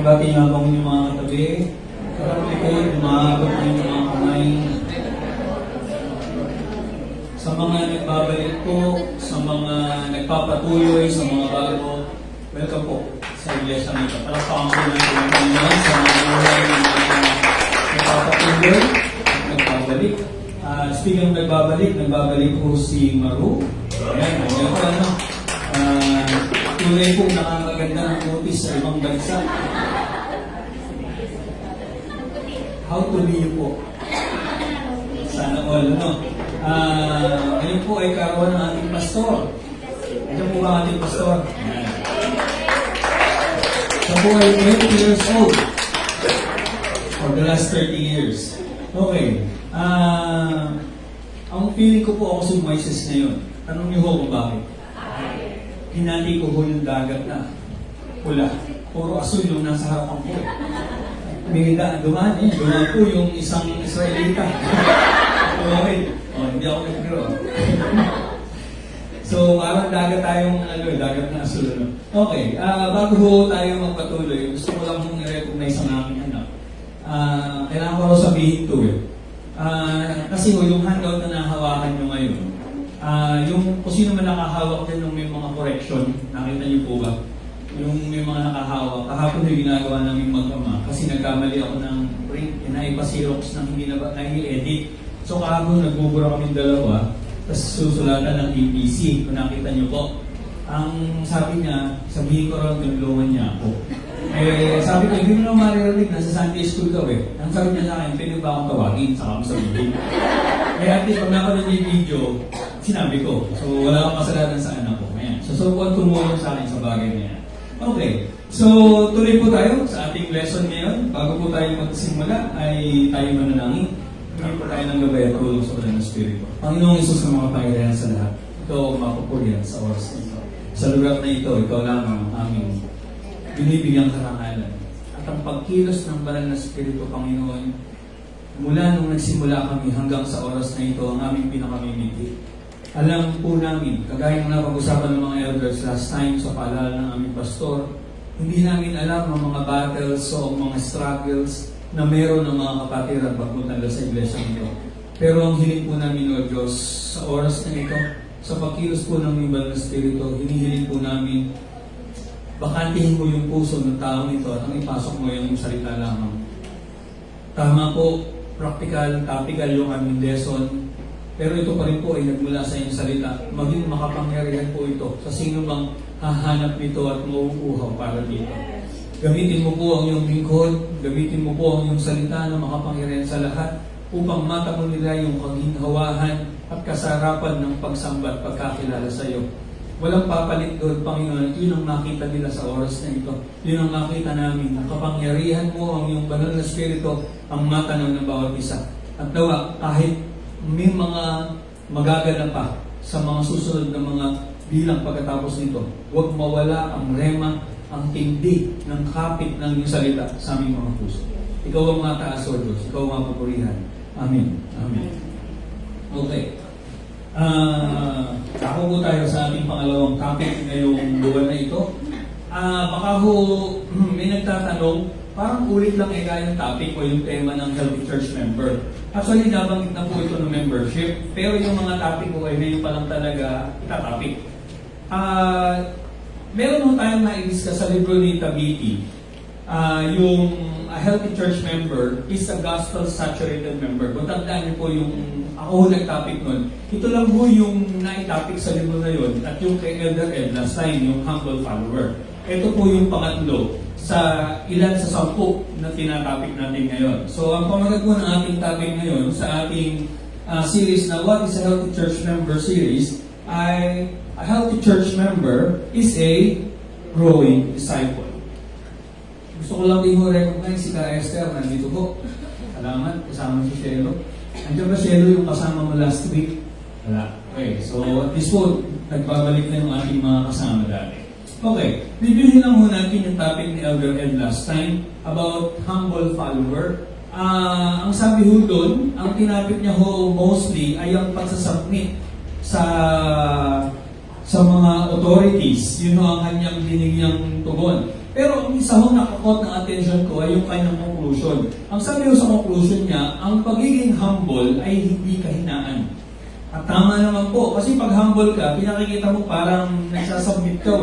Pakibati nga po yung mga katabi. Karang likod, umaabot na yung mga kamay. Sa mga nagbabalik po, sa mga nagpapatuloy, sa mga bago, welcome po sa iglesia nito. Palakpakan po natin ang Panginoon sa mga buhay ng mga nagpapatuloy at nagbabalik. Speaking of nagbabalik po si Maru. Ayan, ayan po ano. Tunay po nakakaganda ng notice sa ibang bansa. How to be you po. Sana all, no? Ngayon po ay karoon ng ating pastor. Ito po ba ang ating pastor? Siya po ay 20 years old. For the last 30 years. Okay. Ang feeling ko po ako si Moises ngayon. Tanong niyo ho kung bakit. Hinati ko ho yung dagat na pula. Puro asul yung nasa harapan ko. Bigla, dumaan po yung isang Israelita. Okay. Hindi ako nagpiro. So, parang dagat tayong, dagat na asul. Okay. Bago ho tayo magpatuloy, gusto ko lang mong i-recognize ang aking anak. Kailangan ko raw sabihin to kasi ho, yung handout na nahawakan nyo ngayon, yung kung sino man nakahawak din ng may mga correction, nakita niyo po ba? Yung may mga nakahawak, kahapon yung ginagawa namin mag-ama kasi nagkamali ako ng print, inaipa-xerox ng hindi na ba nai-edit. So kahapon nagbubura kami dalawa, tapos susulatan ng ABC, kung nakita niyo po. Ang sabi niya, sabihin ko raw tulungan niya ako. Sabi ko, hindi mo naman maririnig, nasa Sunday school daw Ang sabi niya sa akin, pwede ba akong tawagin? Saka mo sabihin. At least, pag napanood yung video, sinabi ko. So, wala akong kasalanan sa anak ko. Ayan. So, huwag tumulong sa akin sa bagay na yan. Okay. So, tuloy po tayo sa ating lesson ngayon. Bago po tayo magsimula, ay tayo manalangin. Tuloy po tayo ng gabay at tulong sa ulan ng Espiritu. Panginoong Isus na mga Panginoon sa lahat. Ito ang mapupurihan sa oras na ito. Sa lugar na ito, ikaw lamang ang aming binibigyang karangalan. At ang pagkilos ng banal na Espiritu, Panginoon, mula nung nagsimula kami hanggang sa oras na ito, ang aming pinakamimiti. Alam po namin, kagaya ng napag-usapan ng mga elders last time sa paalala ng aming pastor, hindi namin alam ang mga battles o mga struggles na meron ng mga kapatiran pagpunta sa iglesia nito. Pero ang hiling po namin, O Diyos, sa oras na ito, sa pagkilos po ng banal na Espiritu, hinihiling po namin bakantihin mo yung puso ng tao nito at ang ipasok mo yung salita lamang. Tama po, practical, topical yung aming lesson, pero ito pa rin po ay nagmula sa iyong salita. Maging makapangyarihan po ito sa sino mang hahanap nito at mauuhaw para dito. Gamitin mo po ang iyong lingkod, gamitin mo po ang iyong salita na makapangyarihan sa lahat upang matamo nila yung kaginhawahan at kasarapan ng pagsamba at pagkakilala sa iyo. Walang papalit doon, Panginoon. Yun ang nakita nila sa oras na ito. Yun ang nakita namin. Ang kapangyarihan mo, ang iyong banal na Espiritu, ang matanaw ng bawat isa. At dawa, kahit may mga magaganap pa sa mga susunod na mga bilang pagkatapos nito, huwag mawala ang rema, ang tindi ng kapit ng iyong salita sa aming mga puso. Ikaw ang mataas, O Diyos. Ikaw ang mapupurihan. Amen. Amen. Okay. Ako po tayo sa ating pangalawang topic ngayong buwan na ito. Baka ho may nagtatanong, parang ulit lang yung topic o yung tema ng Healthy Church Member. Actually, nabanggit na po ito ng membership, pero yung mga topic ko ay ngayon pa lang talaga itatopic. Meron mo tayong na-discuss sa libro ni Tabiti. Yung a healthy church member is a gospel-saturated member. Kung tandaan niyo po yung ako nag-topic nun, ito lang po yung na-topic sa libro na yun at yung kay Elder Ed last time, yung humble follower. Ito po yung pangatlo sa ilan sa 10 na tinatopic natin ngayon. So, ang pamagat po ng ating topic ngayon sa ating series na What is a Healthy Church Member series ay a healthy church member is a growing disciple. Gusto ko lang din mo recognize si Ka Esther, nandito po. Salamat, kasama si Shelo. Andiyan ba Shelo yung kasama mo last week? Wala. Okay, so at this point, nagbabalik na yung ating mga kasama dati. Okay, bibilihin lang muna natin yung topic ni Elder Ed last time about humble follower. Ang sabi ho doon, ang tinapit niya ho mostly ay ang pagsasubmit sa sa mga authorities. Yun ho ang kanyang binigyang tugon. Pero ang isa ho nakakot ng attention ko ay yung kanyang conclusion. Ang sabi ho sa conclusion niya, ang pagiging humble ay hindi kahinaan. At tama naman po, kasi pag humble ka, pinakikita mo parang nagsasubmit ka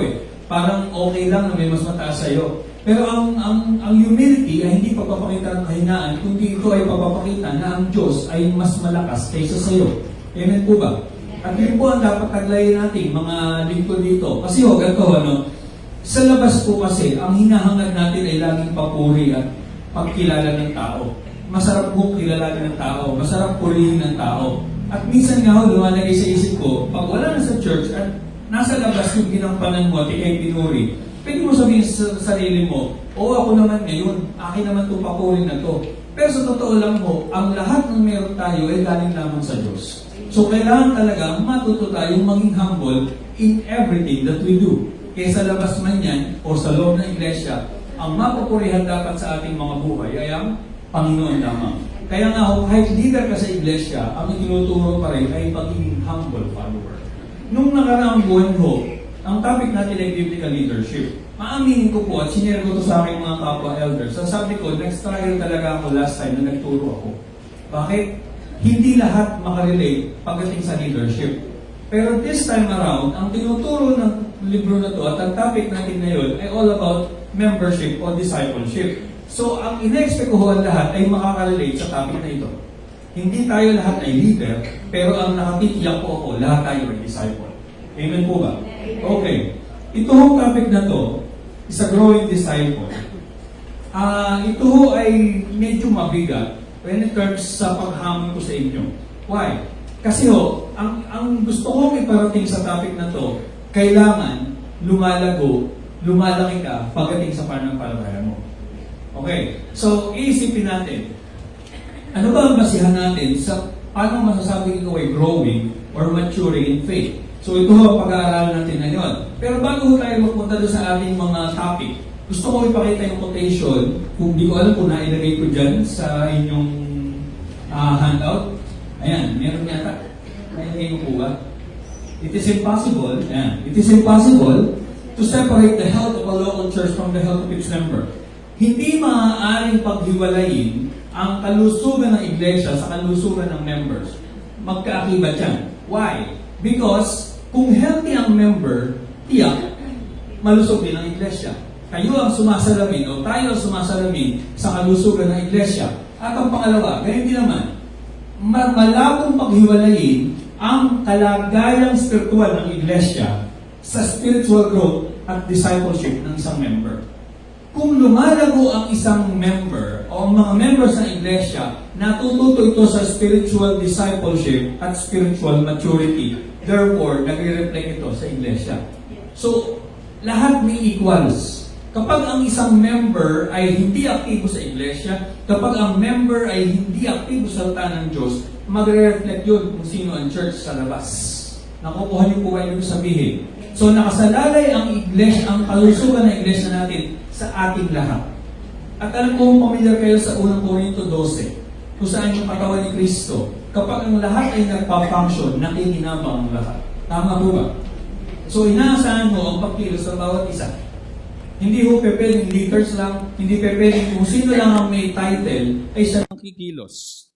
Parang okay lang na may mas mataas sa'yo. Pero ang humility ay hindi pagpapakita ng kahinaan, kundi ito ay pagpapakita na ang Diyos ay mas malakas kaysa sa'yo. Amen po ba? At yun po ang dapat taglayin natin, mga lingkod dito. Kasi ganito, sa labas po kasi, ang hinahangad natin ay laging papuri at pagkilala ng tao. Masarap po kilalanin ng tao, masarap purihin ng tao. At minsan nga lumalagay sa isip ko, pag wala na sa church at nasa labas yung ginampanan mo at ikay pinuri, pwede mo sabihin sa sarili mo, ako naman ngayon, akin naman itong papurin na to. Pero sa totoo lang po, ang lahat ng meron tayo ay galing lamang sa Diyos. So kailangan talaga matuto tayong maging humble in everything that we do. Kaya sa labas man yan o sa loob ng iglesia, ang mapupurihan dapat sa ating mga buhay ay ang Panginoon lamang. Kaya nga kahit leader ka sa iglesia, ang itinuturo pa rin ay pagiging humble follower. Nung nakaraang buwan ho, ang topic natin ay biblical leadership. Maaminin ko po at sinare ko ito sa aking mga kapwa elders. Sabi ko, nag-struggle talaga ako last time na nagturo ako. Bakit? Hindi lahat makarelate pagdating sa leadership. Pero this time around, ang tinuturo ng libro na to at ang topic natin ngayon ay all about membership o discipleship. So, ang ina-expect ko lahat ay makakarelate sa topic na ito. Hindi tayo lahat ay leader, pero ang nakatitiyak po ako, lahat tayo ay disciple. Amen po ba? Okay. Ito hong topic na to, is a growing disciple. Ito ho ay medyo mabigat when it comes sa paghamon ko sa inyo. Why? Kasi ang gusto kong iparating sa topic na to, kailangan lumalaki ka pagdating sa pananampalataya mo. Okay, so iisipin natin, ano ba ang basihan natin sa paano masasabing ikaw ay growing or maturing in faith? So ito ho ang pag-aaralan natin ngayon. Pero bago tayo magpunta doon sa ating mga topic, gusto ko ipakita yung quotation, kung di ko alam kung nailagay ko dyan sa inyong handout. Ayan, meron yata. Nailagay ko po ba? It is impossible to separate the health of a local church from the health of its member. Hindi maaaring paghiwalayin ang kalusugan ng iglesia sa kalusugan ng members. Magkaakibat yan. Why? Because kung healthy ang member, tiyak, malusog din ang iglesia. Kayo ang sumasalamin o tayo ang sumasalamin sa kalusugan ng iglesia. At ang pangalawa, ganyan din naman, malabong paghiwalayin ang kalagayang spiritual ng iglesia sa spiritual growth at discipleship ng isang member. Kung lumalago ang isang member o ang mga members ng iglesia, natututo ito sa spiritual discipleship at spiritual maturity. Therefore, nagre-reflect ito sa iglesia. So, lahat may equals. Kapag ang isang member ay hindi aktibo sa iglesia, kapag ang member ay hindi aktibo sa salita ng Diyos, magre-reflect yun kung sino ang church sa labas. Nakukuha niyo po ba yung sabihin? So, nakasalalay ang iglesia, ang kalusugan ng iglesia natin sa ating lahat. At alam ko, pamilyar kayo sa unang Korinto 12, kung saan yung katawan ni Kristo, kapag ang lahat ay nagpa-function, nakikinabang ang lahat. Tama po ba? So, inaasahan mo ang pagkilos sa bawat isa. Hindi ho pwedeng leaders lang, hindi pwedeng kung sino lang ang may title, ay siya ang kikilos.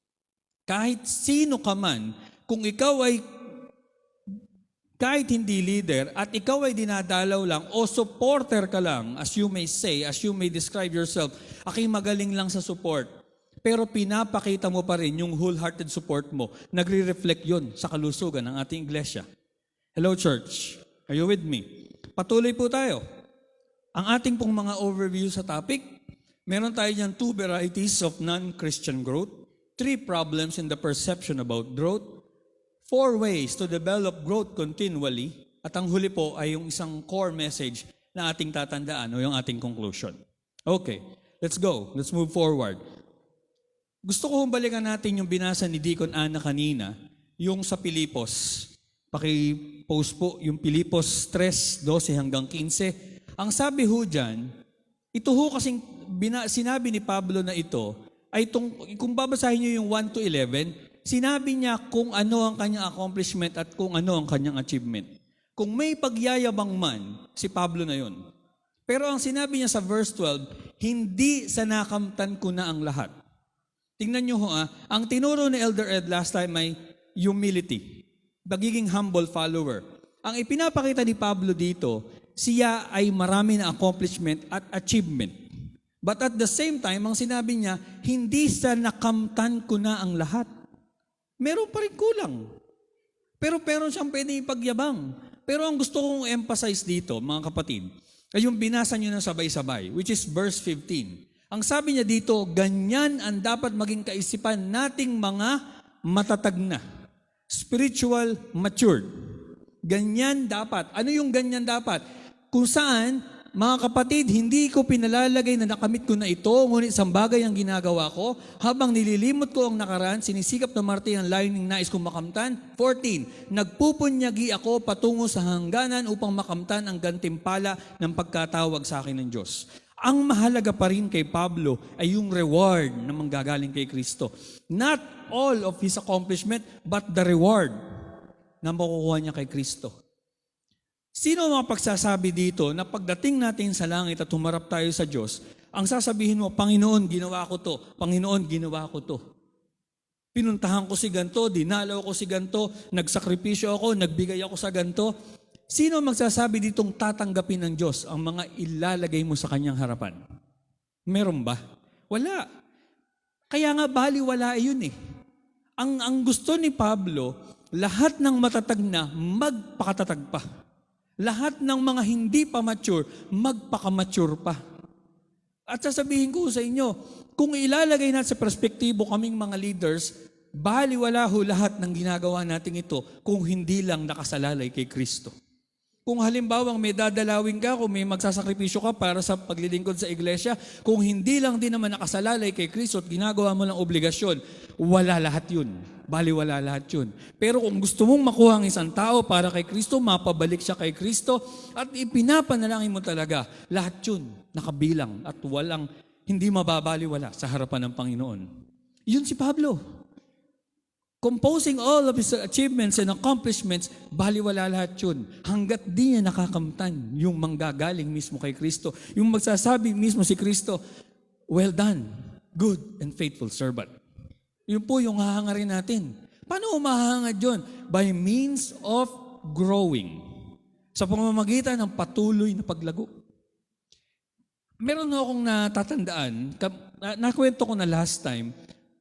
Kahit sino ka man, kung ikaw ay kahit hindi leader at ikaw ay dinadalaw lang o supporter ka lang, as you may say, as you may describe yourself, aking magaling lang sa support. Pero pinapakita mo pa rin yung wholehearted support mo. Nagre-reflect yun sa kalusugan ng ating iglesia. Hello church, are you with me? Patuloy po tayo. Ang ating pong mga overview sa topic, meron tayo dyan 2 varieties of non-Christian growth, 3 problems in the perception about growth, 4 ways to develop growth continually, at ang huli po ay yung isang core message na ating tatandaan o yung ating conclusion. Okay, let's go. Let's move forward. Gusto ko balikan natin yung binasa ni Deacon Ana kanina, yung sa Pilipos. Paki-post po yung Pilipos 3:12 hanggang 15. Ang sabi ho dyan, ito ho kasing sinabi ni Pablo na ito, ay kung babasahin nyo yung 1 to 11, sinabi niya kung ano ang kanyang accomplishment at kung ano ang kanyang achievement. Kung may pagyayabang man, si Pablo na yon. Pero ang sinabi niya sa verse 12, hindi sa nakamtan ko na ang lahat. Tingnan niyo ho ang tinuro ni Elder Ed last time ay humility, pagiging humble follower. Ang ipinapakita ni Pablo dito, siya ay marami na accomplishment at achievement. But at the same time, ang sinabi niya, hindi sa nakamtan ko na ang lahat. Meron pa rin kulang. Pero meron siyang pwedeng ipagyabang. Pero ang gusto kong emphasize dito, mga kapatid, ay yung binasa nyo na sabay-sabay, which is verse 15. Ang sabi niya dito, ganyan ang dapat maging kaisipan nating mga matatag na. Spiritual matured. Ganyan dapat. Ano yung ganyan dapat? Kung saan, mga kapatid, hindi ko pinalalagay na nakamit ko na ito, ngunit isang bagay ang ginagawa ko, habang nililimot ko ang nakaraan, sinisikap na marti ang layuning nais kong makamtan. 14, nagpupunyagi ako patungo sa hangganan upang makamtan ang gantimpala ng pagkatawag sa akin ng Diyos. Ang mahalaga pa rin kay Pablo ay yung reward na manggagaling kay Kristo. Not all of his accomplishment, but the reward na makukuha niya kay Kristo. Sino ang mga pagsasabi dito na pagdating natin sa langit at humarap tayo sa Diyos, ang sasabihin mo, Panginoon, ginawa ko to. Panginoon, ginawa ko to. Pinuntahan ko si ganto, dinalaw ko si ganto, nagsakripisyo ako, nagbigay ako sa ganto. Sino ang magsasabi ditong tatanggapin ng Diyos ang mga ilalagay mo sa kanyang harapan? Meron ba? Wala. Kaya nga baliwala yun eh. Ang gusto ni Pablo, lahat ng matatag na magpakatatag pa. Lahat ng mga hindi pa mature, magpaka-mature pa. At sasabihin ko sa inyo, kung ilalagay natin sa perspektibo kaming mga leaders, baliwala ho lahat ng ginagawa natin ito kung hindi lang nakasalalay kay Kristo. Kung halimbawang may dadalawin ka, kung may magsasakripisyo ka para sa paglilingkod sa iglesia, kung hindi lang din naman nakasalalay kay Kristo at ginagawa mo ng obligasyon, wala lahat yun. Baliwala lahat yun. Pero kung gusto mong makuha ang isang tao para kay Kristo, mapabalik siya kay Kristo, at ipinapanalangin mo talaga, lahat yun nakabilang at walang, hindi mababaliwala sa harapan ng Panginoon. Yun si Pablo. Composing all of his achievements and accomplishments, baliwala lahat yun. Hanggat di niya nakakamtan yung manggagaling mismo kay Kristo. Yung magsasabi mismo si Kristo, well done, good and faithful servant. Yun po yung hahangarin natin. Paano umahangad yun? By means of growing. Sa pamamagitan ng patuloy na paglago. Meron akong natatandaan, nakwento ko na last time,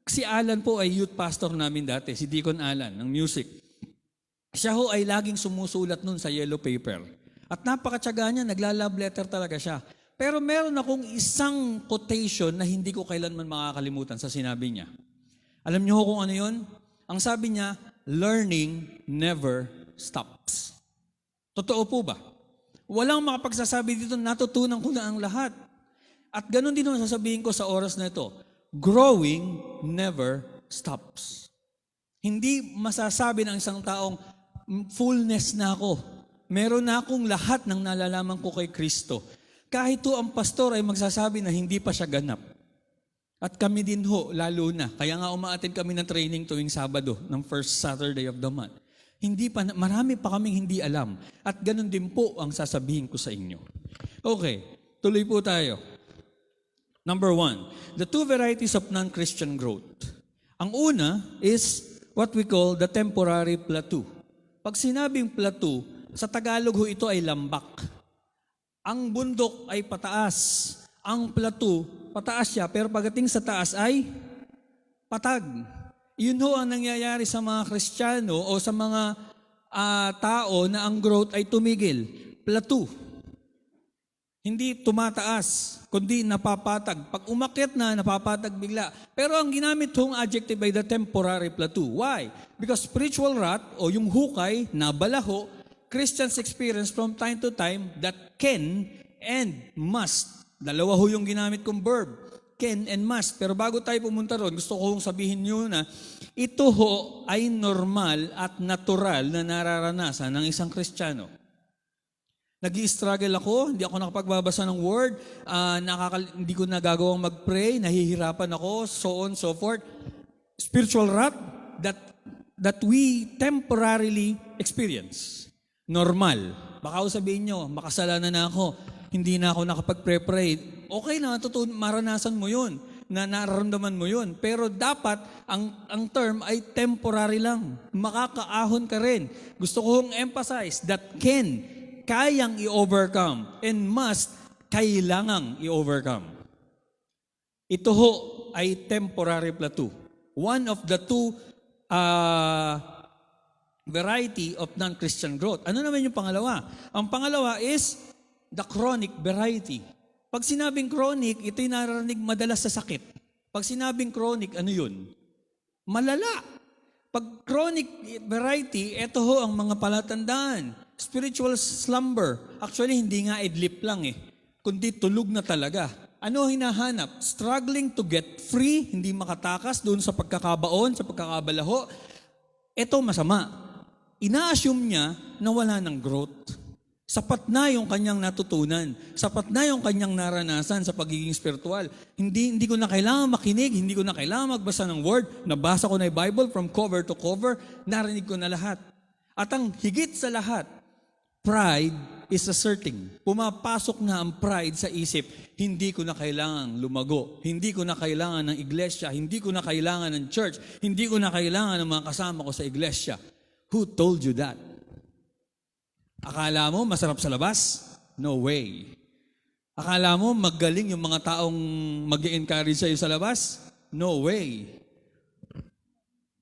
si Alan po ay youth pastor namin dati, si Deacon Alan ng music. Siya ho ay laging sumusulat nun sa yellow paper. At napakatyaga niya, nagla-love letter talaga siya. Pero meron akong isang quotation na hindi ko kailanman makakalimutan sa sinabi niya. Alam niyo kung ano yun? Ang sabi niya, learning never stops. Totoo po ba? Walang makapagsasabi dito, natutunan ko na ang lahat. At ganun din naman sasabihin ko sa oras na ito, growing never stops. Hindi masasabi ng isang taong, fullness na ako. Meron na akong lahat ng nalalaman ko kay Kristo. Kahit to ang pastor ay magsasabi na hindi pa siya ganap. At kami din ho, lalo na. Kaya nga umaattend kami ng training tuwing Sabado, ng first Saturday of the month. Marami pa kaming hindi alam. At ganun din po ang sasabihin ko sa inyo. Okay, tuloy po tayo. Number 1, the two varieties of non-Christian growth. Ang una is what we call the temporary plateau. Pag sinabing plateau, sa Tagalog ho ito ay lambak. Ang bundok ay pataas. Ang plateau, pataas siya, pero pagdating sa taas ay patag. Yun ho ang nangyayari sa mga Kristiyano o sa mga tao na ang growth ay tumigil. Plateau. Hindi tumataas, kundi napapatag. Pag umakyat na, napapatag bigla. Pero ang ginamit hong adjective ay the temporary plateau. Why? Because spiritual rot o yung hukay na balaho, Christians experience from time to time that can and must. Dalawa ho yung ginamit kong verb, can and must. Pero bago tayo pumunta ron, gusto ko sabihin nyo na ito ho ay normal at natural na nararanasan ng isang Kristiyano. Nag-i-struggle ako, hindi ako nakapagbabasa ng word, hindi ko nagagawang mag-pray, nahihirapan ako, so on, so forth. Spiritual rot that we temporarily experience. Normal. Baka sabihin nyo, makasalanan na ako, hindi na ako nakapag-pray. Okay na, maranasan mo yun, na nararamdaman mo yun. Pero dapat, ang term ay temporary lang. Makakaahon ka rin. Gusto kong emphasize that kayang i-overcome and kailangang i-overcome. Ito ho ay temporary plateau. One of the two variety of non-Christian growth. Ano naman yung pangalawa? Ang pangalawa is the chronic variety. Pag sinabing chronic, ito'y nararanig madalas sa sakit. Pag sinabing chronic, ano yun? Malala. Pag chronic variety, ito ho ang mga palatandaan. Spiritual slumber. Actually, hindi nga idlip lang kundi tulog na talaga. Ano hinahanap? Struggling to get free, hindi makatakas doon sa pagkakabaon, sa pagkakabalaho. Ito masama. Ina-assume niya na wala ng growth. Sapat na yung kanyang natutunan. Sapat na yung kanyang naranasan sa pagiging spiritual. Hindi ko na kailangan makinig, hindi ko na kailangan magbasa ng word. Nabasa ko na yung Bible from cover to cover, narinig ko na lahat. At ang higit sa lahat, pride is asserting. Pumapasok na ang pride sa isip. Hindi ko na kailangan lumago. Hindi ko na kailangan ng iglesia. Hindi ko na kailangan ng church. Hindi ko na kailangan ng mga kasama ko sa iglesia. Who told you that? Akala mo masarap sa labas? No way. Akala mo magaling yung mga taong mag-i-encourage sa'yo sa labas? No way.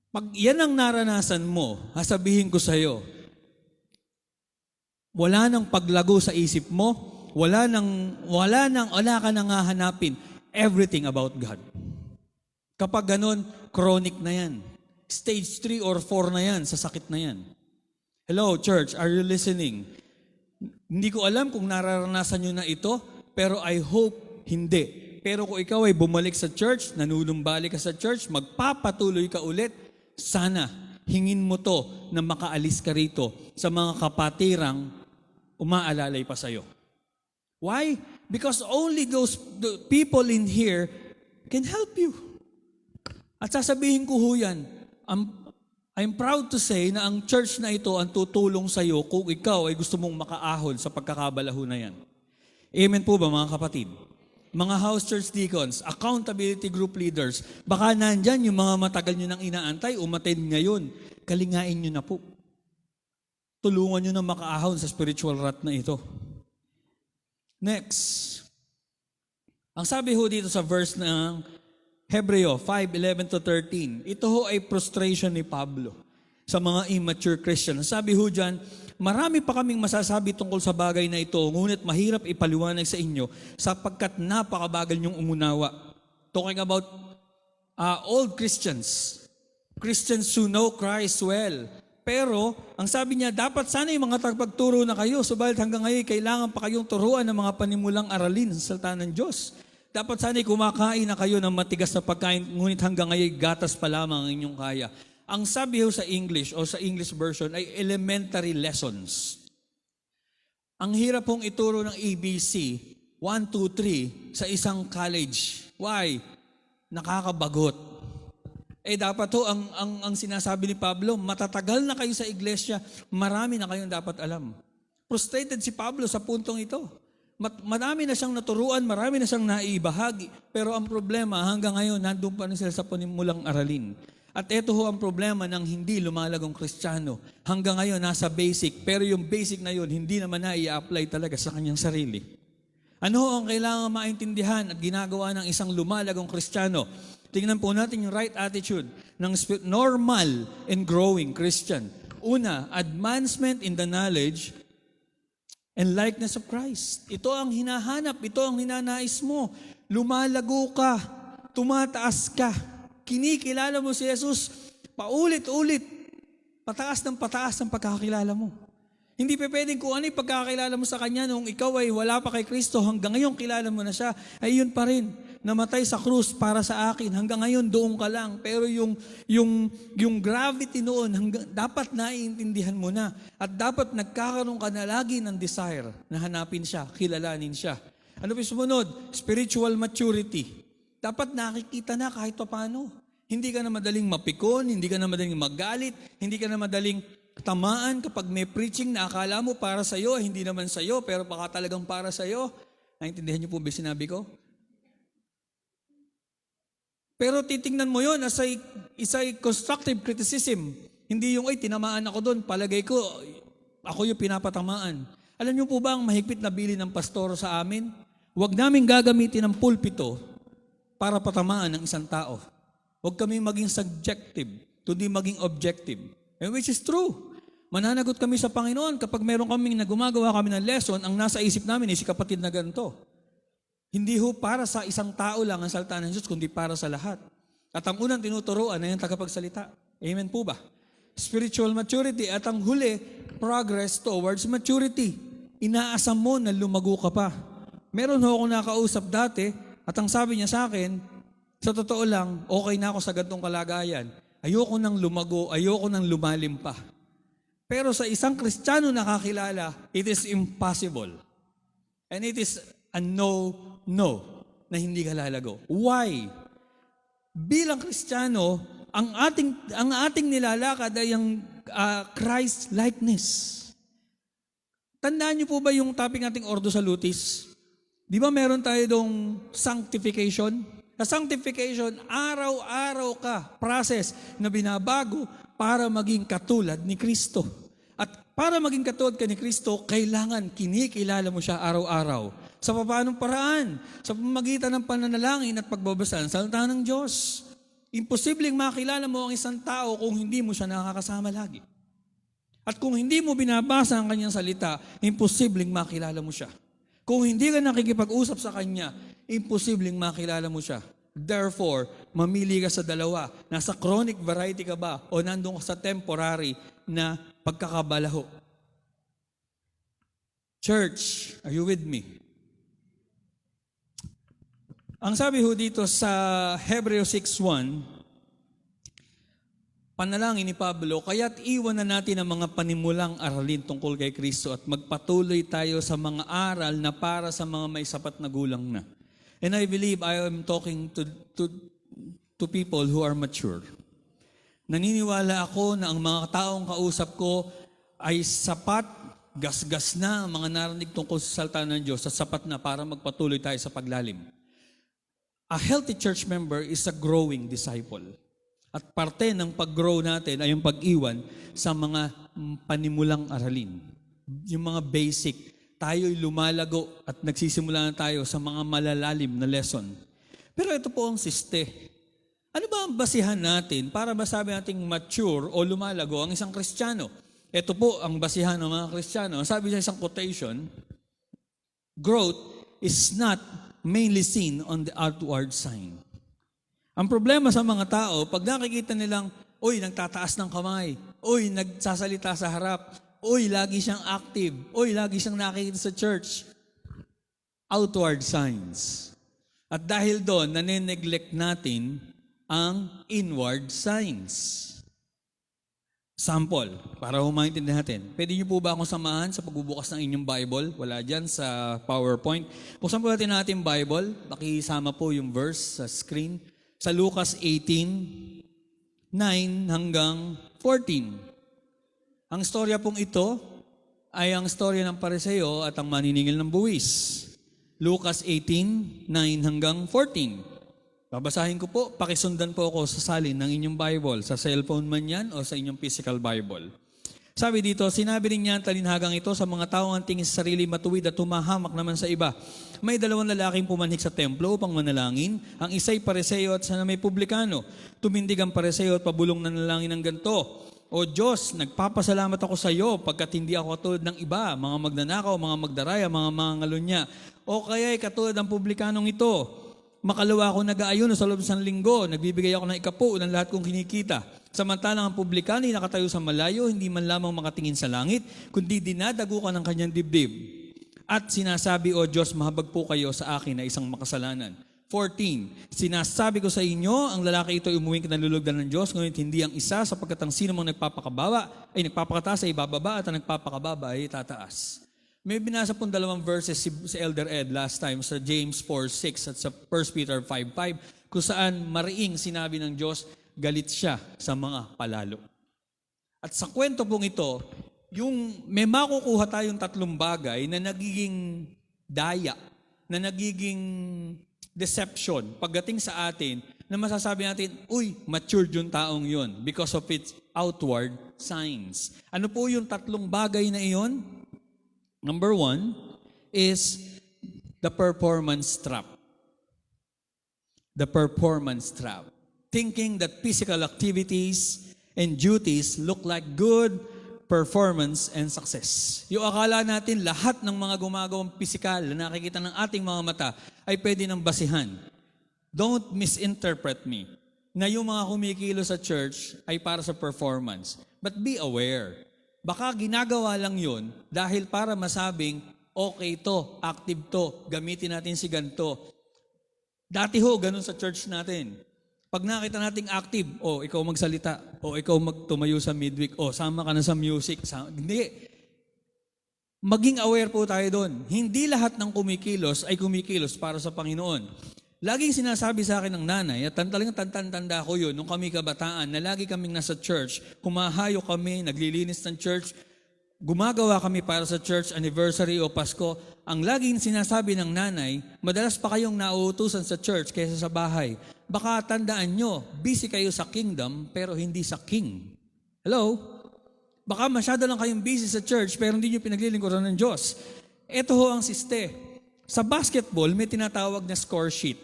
Pag yan ang naranasan mo, sasabihin ko sa'yo, wala nang paglago sa isip mo, wala ka nang hahanapin everything about God. Kapag ganun, chronic na yan. Stage 3 or 4 na yan, sa sakit na yan. Hello, church, are you listening? Hindi ko alam kung nararanasan nyo na ito, pero I hope hindi. Pero kung ikaw ay bumalik sa church, nanunumbalik ka sa church, magpapatuloy ka ulit, sana hingin mo to na makaalis ka rito sa mga kapatirang umaalalay pa sa'yo. Why? Because only the people in here can help you. At sasabihin ko ho yan, I'm proud to say na ang church na ito ang tutulong sa'yo kung ikaw ay gusto mong makaahon sa pagkakabalaho na yan. Amen po ba mga kapatid? Mga house church deacons, accountability group leaders, baka nandyan yung mga matagal nyo nang inaantay, umattend ngayon, kalingain nyo na po. Tulungan nyo na makaahon sa spiritual rat na ito. Next. Ang sabi ho dito sa verse ng Hebreo 5:11-13, ito ho ay frustration ni Pablo sa mga immature Christian. Sabi ho dyan, marami pa kaming masasabi tungkol sa bagay na ito, ngunit mahirap ipaliwanag sa inyo sapagkat napakabagal niyong umunawa. Talking about old Christians, Christians who know Christ well. Pero, ang sabi niya, dapat sana yung mga tagapagturo na kayo, subalit hanggang ngayon, kailangan pa kayong turuan ng mga panimulang aralin sa salita ng Diyos. Dapat sana kumakain na kayo ng matigas na pagkain, ngunit hanggang ngayon, gatas pa lamang ang inyong kaya. Ang sabi ho sa English o sa English version ay elementary lessons. Ang hirap hong ituro ng ABC, 1, 2, 3 sa isang college. Why? Nakakabagot. Dapat ho, ang sinasabi ni Pablo, matatagal na kayo sa iglesia, marami na kayong dapat alam. Frustrated si Pablo sa puntong ito. Marami na siyang naturuan, marami na siyang naibahagi, pero ang problema, hanggang ngayon, nandun pa rin sila sa panimulang aralin. At ito ho ang problema ng hindi lumalagong Kristiyano. Hanggang ngayon, nasa basic, pero yung basic na yun, hindi naman na i-apply talaga sa kanyang sarili. Ano ho ang kailangan maintindihan at ginagawa ng isang lumalagong Kristiyano? Tingnan po natin yung right attitude ng normal and growing Christian. Una, advancement in the knowledge and likeness of Christ. Ito ang hinahanap, ito ang hinanais mo. Lumalago ka, tumataas ka, kinikilala mo si Jesus, paulit-ulit, pataas ng pagkakakilala mo. Hindi pa pwedeng kung ano yung pagkakakilala mo sa Kanya nung ikaw ay wala pa kay Kristo, hanggang ngayon kilala mo na siya, ay yun pa rin. Namatay sa krus para sa akin. Hanggang ngayon, doon ka lang. Pero yung gravity noon, dapat naiintindihan mo na. At dapat nagkakaroon ka na lagi ng desire na hanapin siya, kilalanin siya. Ano pa sumunod? Spiritual maturity. Dapat nakikita na kahit paano. Hindi ka na madaling mapikon, hindi ka na madaling magalit, hindi ka na madaling tamaan kapag may preaching na akala mo para sa'yo, hindi naman sa'yo, pero baka talagang para sa'yo. Naintindihan niyo po ba sinabi ko? Pero titingnan mo yon as a constructive criticism. Hindi yung, ay, tinamaan ako doon, palagay ko, ako yung pinapatamaan. Alam niyo po ba ang mahigpit na bilin ng pastor sa amin? Huwag namin gagamitin ang pulpito para patamaan ng isang tao. Huwag kami maging subjective, kundi maging objective. And which is true. Mananagot kami sa Panginoon kapag meron kaming gumagawa kami ng lesson, ang nasa isip namin ay si kapatid na ganito. Hindi ho para sa isang tao lang ang salita ng Diyos, kundi para sa lahat. At ang unang tinuturoan ay ang tagapagsalita. Amen po ba? Spiritual maturity at ang huli, progress towards maturity. Inaasam mo na lumago ka pa. Meron ho ako nakausap dati at ang sabi niya sa akin, sa totoo lang, okay na ako sa ganitong kalagayan. Ayoko nang lumago, ayoko nang lumalim pa. Pero sa isang Kristiyano nakakilala, it is impossible. And it is a no na hindi ka lalago. Why? Bilang Kristiyano, ang ating nilalakad ay ang Christ likeness. Tandaan niyo po ba yung topic nating Ordo Salutis? Di ba meron tayo dong sanctification? Sa sanctification, araw-araw ka process na binabago para maging katulad ni Kristo. At para maging katulad ka ni Kristo, kailangan kinikilala mo siya araw-araw. Sa paanong paraan? Sa pamamagitan ng pananalangin at pagbabasa ng salita ng Diyos. Imposibleng makilala mo ang isang tao kung hindi mo siya nakakasama lagi. At kung hindi mo binabasa ang kanyang salita, imposibleng makilala mo siya. Kung hindi ka nakikipag-usap sa kanya, imposibleng makilala mo siya. Therefore, mamili ka sa dalawa. Nasa chronic variety ka ba o nandun ka sa temporary na pagkakabalaho? Church, are you with me? Ang sabi ho dito sa Hebreo 6:1, panalangin ni Pablo, kaya't iwan na natin ang mga panimulang aralin tungkol kay Kristo at magpatuloy tayo sa mga aral na para sa mga may sapat na gulang na. And I believe I am talking to people who are mature. Naniniwala ako na ang mga taong kausap ko ay sapat, gasgas na ang mga narinig tungkol sa salita ng Diyos at sapat na para magpatuloy tayo sa paglalim. A healthy church member is a growing disciple. At parte ng pag-grow natin ay yung pag-iwan sa mga panimulang aralin. Yung mga basic. Tayo'y lumalago at nagsisimula na tayo sa mga malalalim na lesson. Pero ito po ang siste. Ano ba ang basihan natin para masabi nating mature o lumalago ang isang Kristiyano? Ito po ang basihan ng mga Kristiyano. Sabi sa isang quotation, growth is not mainly seen on the outward sign. Ang problema sa mga tao, pag nakikita nilang, uy, nagtataas ng kamay, uy, nagsasalita sa harap, uy, lagi siyang active, uy, lagi siyang nakikita sa church. Outward signs. At dahil doon, nane-neglect natin ang inward signs. Sample, para humaintindihan natin. Pwede niyo po ba akong samahan sa pagbubukas ng inyong Bible? Wala dyan sa PowerPoint. Buksan po natin ating Bible. Pakisama po yung verse sa screen. Sa Lucas 18:9 hanggang 14. Ang storya pong ito ay ang storya ng Pariseo at ang maniningil ng buwis. Lucas 18:9 hanggang 14. Babasahin ko po, pakisundan po ako sa salin ng inyong Bible, sa cellphone man yan o sa inyong physical Bible. Sabi dito, sinabi rin niya ang talinhagang ito sa mga taong ang tingin sa sarili matuwid at tumahamak naman sa iba. May 2 lalaking pumanhik sa templo upang manalangin. Ang isa'y Pariseo at sana may publikano. Tumindig ang Pariseo at pabulong na nalangin ng ganito. O Diyos, nagpapasalamat ako sa iyo pagkat hindi ako katulad ng iba, mga magnanakaw, mga magdaraya, mga mangalunya. O kaya'y katulad ng publikanong ito. Makalawa ako nag-aayuno sa loob ng linggo, nagbibigay ako ng ikapo ng lahat kong kinikita. Samantalang ang publikano ay nakatayo sa malayo, hindi man lamang makatingin sa langit, kundi dinadagukan ng kanyang dibdib. At sinasabi, O Diyos, mahabag po kayo sa akin na isang makasalanan. 14, sinasabi ko sa inyo, ang lalaki ito ay umuwing kinalulugdan ng Diyos, ngunit hindi ang isa sapagkat ang sino mang nagpapakataas ay ibababa at ang nagpapakababa ay tataas. May binasa pong 2 verses si Elder Ed last time sa James 4:6 at sa 1 Peter 5:5 kung saan mariing sinabi ng Diyos, galit siya sa mga palalo. At sa kwento pong ito, yung may makukuha tayong tatlong bagay na nagiging daya, na nagiging deception pagdating sa atin, na masasabi natin, uy, matured yung taong yun because of its outward signs. Ano po yung tatlong bagay na iyon? Number 1 is the performance trap. The performance trap. Thinking that physical activities and duties look like good performance and success. Yung akala natin lahat ng mga gumagawang pisikal na nakikita ng ating mga mata ay pwede nang basihan. Don't misinterpret me na yung mga kumikilos sa church ay para sa performance. But be aware. Baka ginagawa lang yun dahil para masabing, okay to, active to, gamitin natin si ganito. Dati ho, ganun sa church natin. Pag nakita nating active, ikaw magsalita, ikaw magtumayo sa midweek, sama ka na sa music. Hindi. Maging aware po tayo doon. Hindi lahat ng kumikilos ay kumikilos para sa Panginoon. Laging sinasabi sa akin ng nanay, at talagang tanda ko yun, nung kami kabataan, na lagi kaming nasa church, kumahayo kami, naglilinis ng church, gumagawa kami para sa church anniversary o Pasko. Ang laging sinasabi ng nanay, madalas pa kayong nauutusan sa church kaysa sa bahay. Baka tandaan nyo, busy kayo sa kingdom, pero hindi sa king. Hello? Baka masyado lang kayong busy sa church, pero hindi nyo pinaglilingkuran ng Diyos. Ito ho ang siste. Sa basketball, may tinatawag na score sheet.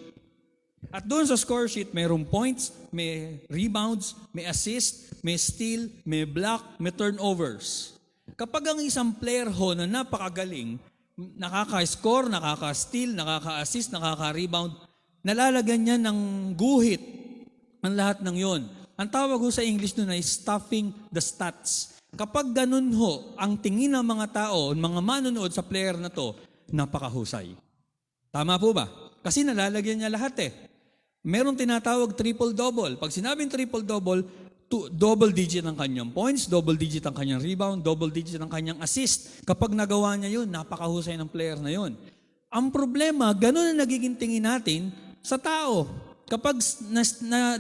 At doon sa score sheet, mayroong points, may rebounds, may assist, may steal, may block, may turnovers. Kapag ang isang player ho na napakagaling, nakaka-score, nakaka-steal, nakaka-assist, nakaka-rebound, nalalagyan niya ng guhit ang lahat ng yon. Ang tawag ho sa English nun ay stuffing the stats. Kapag ganun ho, ang tingin ng mga tao, mga manonood sa player na to, napakahusay. Tama po ba? Kasi nalalagyan niya lahat eh. Merong tinatawag triple-double. Pag sinabing triple-double, double digit ang kanyang points, double digit ang kanyang rebound, double digit ang kanyang assist. Kapag nagawa niya yun, napakahusay ng player na yun. Ang problema, ganun na nagiging tingin natin sa tao. Kapag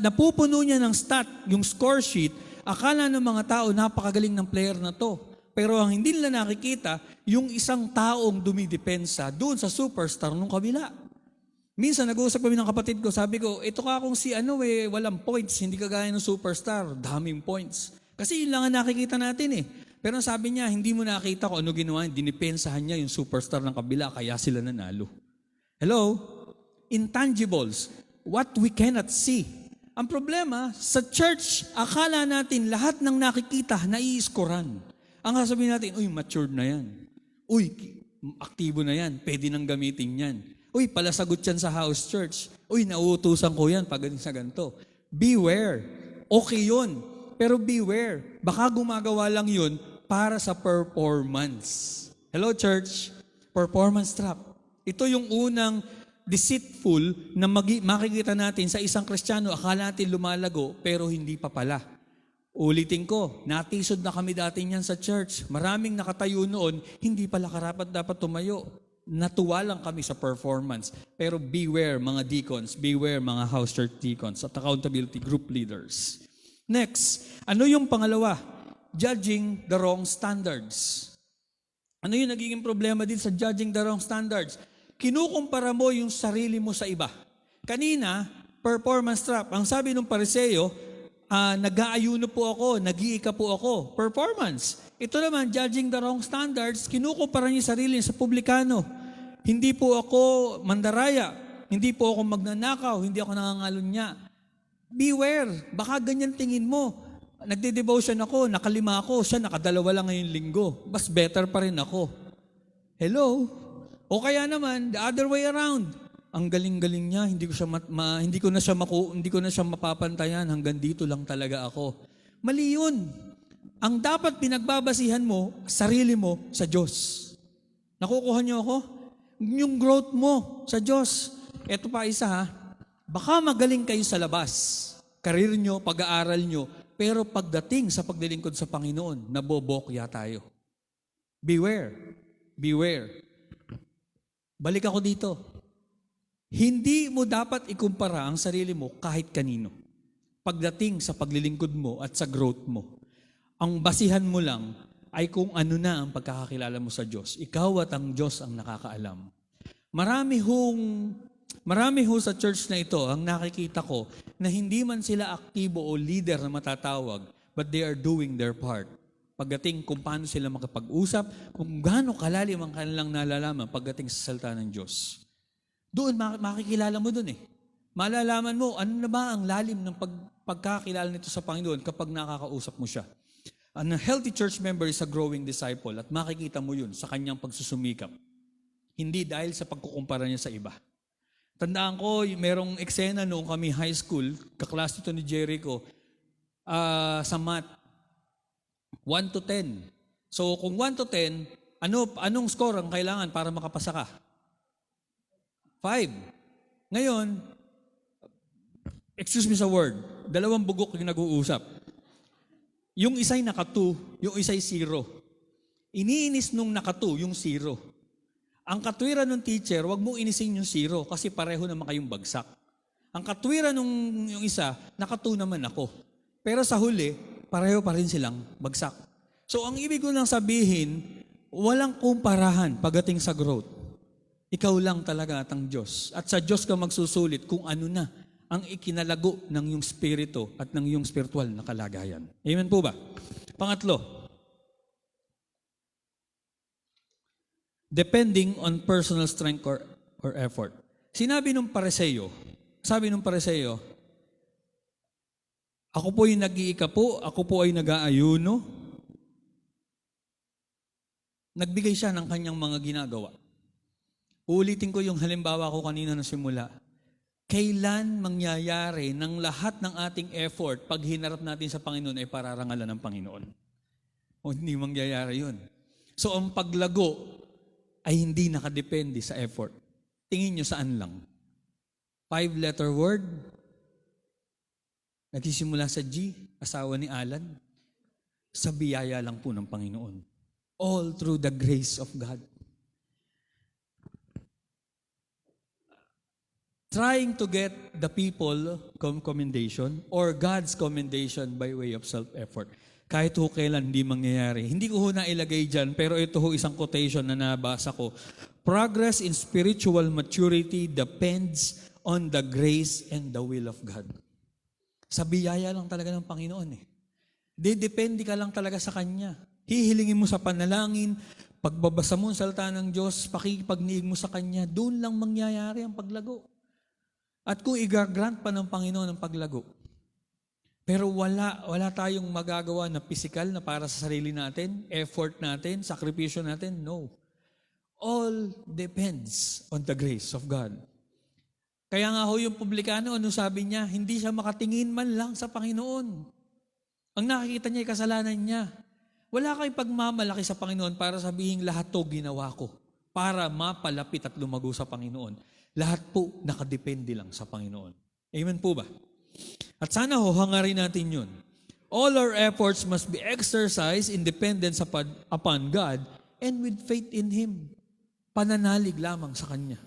napupuno niya ng stat, yung score sheet, akala ng mga tao, napakagaling ng player na to. Pero ang hindi nila nakikita, yung isang taong dumidepensa doon sa superstar nung kabila. Minsan nag-uusap kami ng kapatid ko, sabi ko, ito ka kung si walang points, hindi kagaya ng superstar, daming points. Kasi yun lang ang nakikita natin eh. Pero sabi niya, hindi mo nakita kung ano ginawa, dinipensahan niya yung superstar ng kabila, kaya sila nanalo. Hello? Intangibles, what we cannot see. Ang problema, sa church, akala natin lahat ng nakikita, nai-scorean. Ang sasabihin natin, uy, matured na yan. Uy, aktibo na yan, pwede nang gamitin yan. Uy, palasagot yan sa house church. Uy, nauutusan ko yan pag sa ganito. Beware. Okay yun. Pero beware. Baka gumagawa lang yun para sa performance. Hello, church? Performance trap. Ito yung unang deceitful na makikita natin sa isang Kristiyano. Akala natin lumalago, pero hindi pa pala. Ulitin ko, natisod na kami dati niyan sa church. Maraming nakatayo noon, hindi pala karapat dapat tumayo. Natuwa lang kami sa performance. Pero beware mga deacons, beware mga house church deacons at accountability group leaders. Next, ano yung pangalawa? Judging the wrong standards. Ano yung nagiging problema din sa judging the wrong standards? Kinukumpara mo yung sarili mo sa iba. Kanina, performance trap. Ang sabi ng Pariseo, nag-aayuno po ako, nag-iika po ako. Performance. Ito naman, judging the wrong standards, kinukumpara niya sarili sa publikano. Hindi po ako mandaraya, hindi po ako magnanakaw, hindi ako nangangalunya. Beware, baka ganyan tingin mo. Nagde-devotion ako, nakalima ako, siya nakadalawa lang ngayong linggo. Mas better pa rin ako. Hello? O kaya naman, the other way around. Ang galing-galing niya, hindi ko na siya mapapantayan, hanggang dito lang talaga ako. Mali yun. Ang dapat pinagbabasihan mo, sarili mo sa Diyos. Nakukuha niyo ako? Yung growth mo sa Diyos. Ito pa isa ha, baka magaling kayo sa labas, karir nyo, pag-aaral nyo, pero pagdating sa paglilingkod sa Panginoon, nabobokya tayo. Beware. Beware. Balik ako dito. Hindi mo dapat ikumpara ang sarili mo kahit kanino. Pagdating sa paglilingkod mo at sa growth mo. ang basihan mo lang ay kung ano na ang pagkakakilala mo sa Diyos. Ikaw at ang Diyos ang nakakaalam. Marami ho sa church na ito, ang nakikita ko, na hindi man sila aktibo o leader na matatawag, but they are doing their part. Pagdating kung paano sila makapag-usap, kung gaano kalalim ang kanilang nalalaman pagdating sa salita ng Diyos. Doon, makikilala mo doon eh. Malalaman mo, ano na ba ang lalim ng pagkakilala nito sa Panginoon kapag nakakausap mo siya. A healthy church member is a growing disciple at makikita mo yun sa kanyang pagsusumikap. Hindi dahil sa pagkukumpara niya sa iba. Tandaan ko, merong eksena noong kami high school, kaklas ito ni Jericho, sa math, 1 to 10. So kung 1 to 10, anong score ang kailangan para makapasa ka? 5. Ngayon, excuse me sa word, dalawang bugok yung nag-uusap. Yung isa'y naka-2, yung isa'y 0. Iniinis nung naka-2, yung 0. Ang katwiran ng teacher, wag mo inisin yung 0 kasi pareho naman kayong bagsak. Ang katwiran nung yung isa, naka-2 naman ako. Pero sa huli, pareho pa rin silang bagsak. So ang ibig ko lang sabihin, walang kumparahan pagdating sa growth. Ikaw lang talaga at ang Diyos. At sa Diyos ka magsusulit kung ano na ang ikinalago ng iyong spirito at ng iyong spiritual na kalagayan. Amen po ba? Pangatlo, depending on personal strength or effort. Sabi nung Pariseo, ako po yung nag-iikapo, ako po ay nag-aayuno. Nagbigay siya ng kanyang mga ginagawa. Uulitin ko yung halimbawa ko kanina na simula. Kailan mangyayari ng lahat ng ating effort pag hinarap natin sa Panginoon ay pararangalan ng Panginoon? O hindi mangyayari yun. So ang paglago ay hindi nakadepende sa effort. Tingin nyo saan lang? 5-letter word, nagsisimula sa G, asawa ni Alan, sa biyaya lang po ng Panginoon. All through the grace of God. Trying to get the people commendation or God's commendation by way of self-effort. Kahit ho kailan hindi mangyayari. Hindi ko ho nailagay dyan, pero ito ho isang quotation na nabasa ko. Progress in spiritual maturity depends on the grace and the will of God. Sa biyaya lang talaga ng Panginoon eh. Depende ka lang talaga sa Kanya. Hihilingin mo sa panalangin, pagbabasa mo ang salita ng Diyos, pakikipagniig mo sa Kanya, doon lang mangyayari ang paglago. At kung i-grant pa ng Panginoon ang paglago, pero wala tayong magagawa na physical na para sa sarili natin, effort natin, sakripisyo natin, no. All depends on the grace of God. Kaya nga ho yung publikano, ano sabi niya? Hindi siya makatingin man lang sa Panginoon. Ang nakikita niya ay kasalanan niya. Wala kayong pagmamalaki sa Panginoon para sabihin lahat to ginawa ko para mapalapit at lumago sa Panginoon. Lahat po nakadepende lang sa Panginoon. Amen po ba? At sana ho, hangarin natin yun. All our efforts must be exercised in dependence upon God and with faith in Him. Pananalig lamang sa Kanya.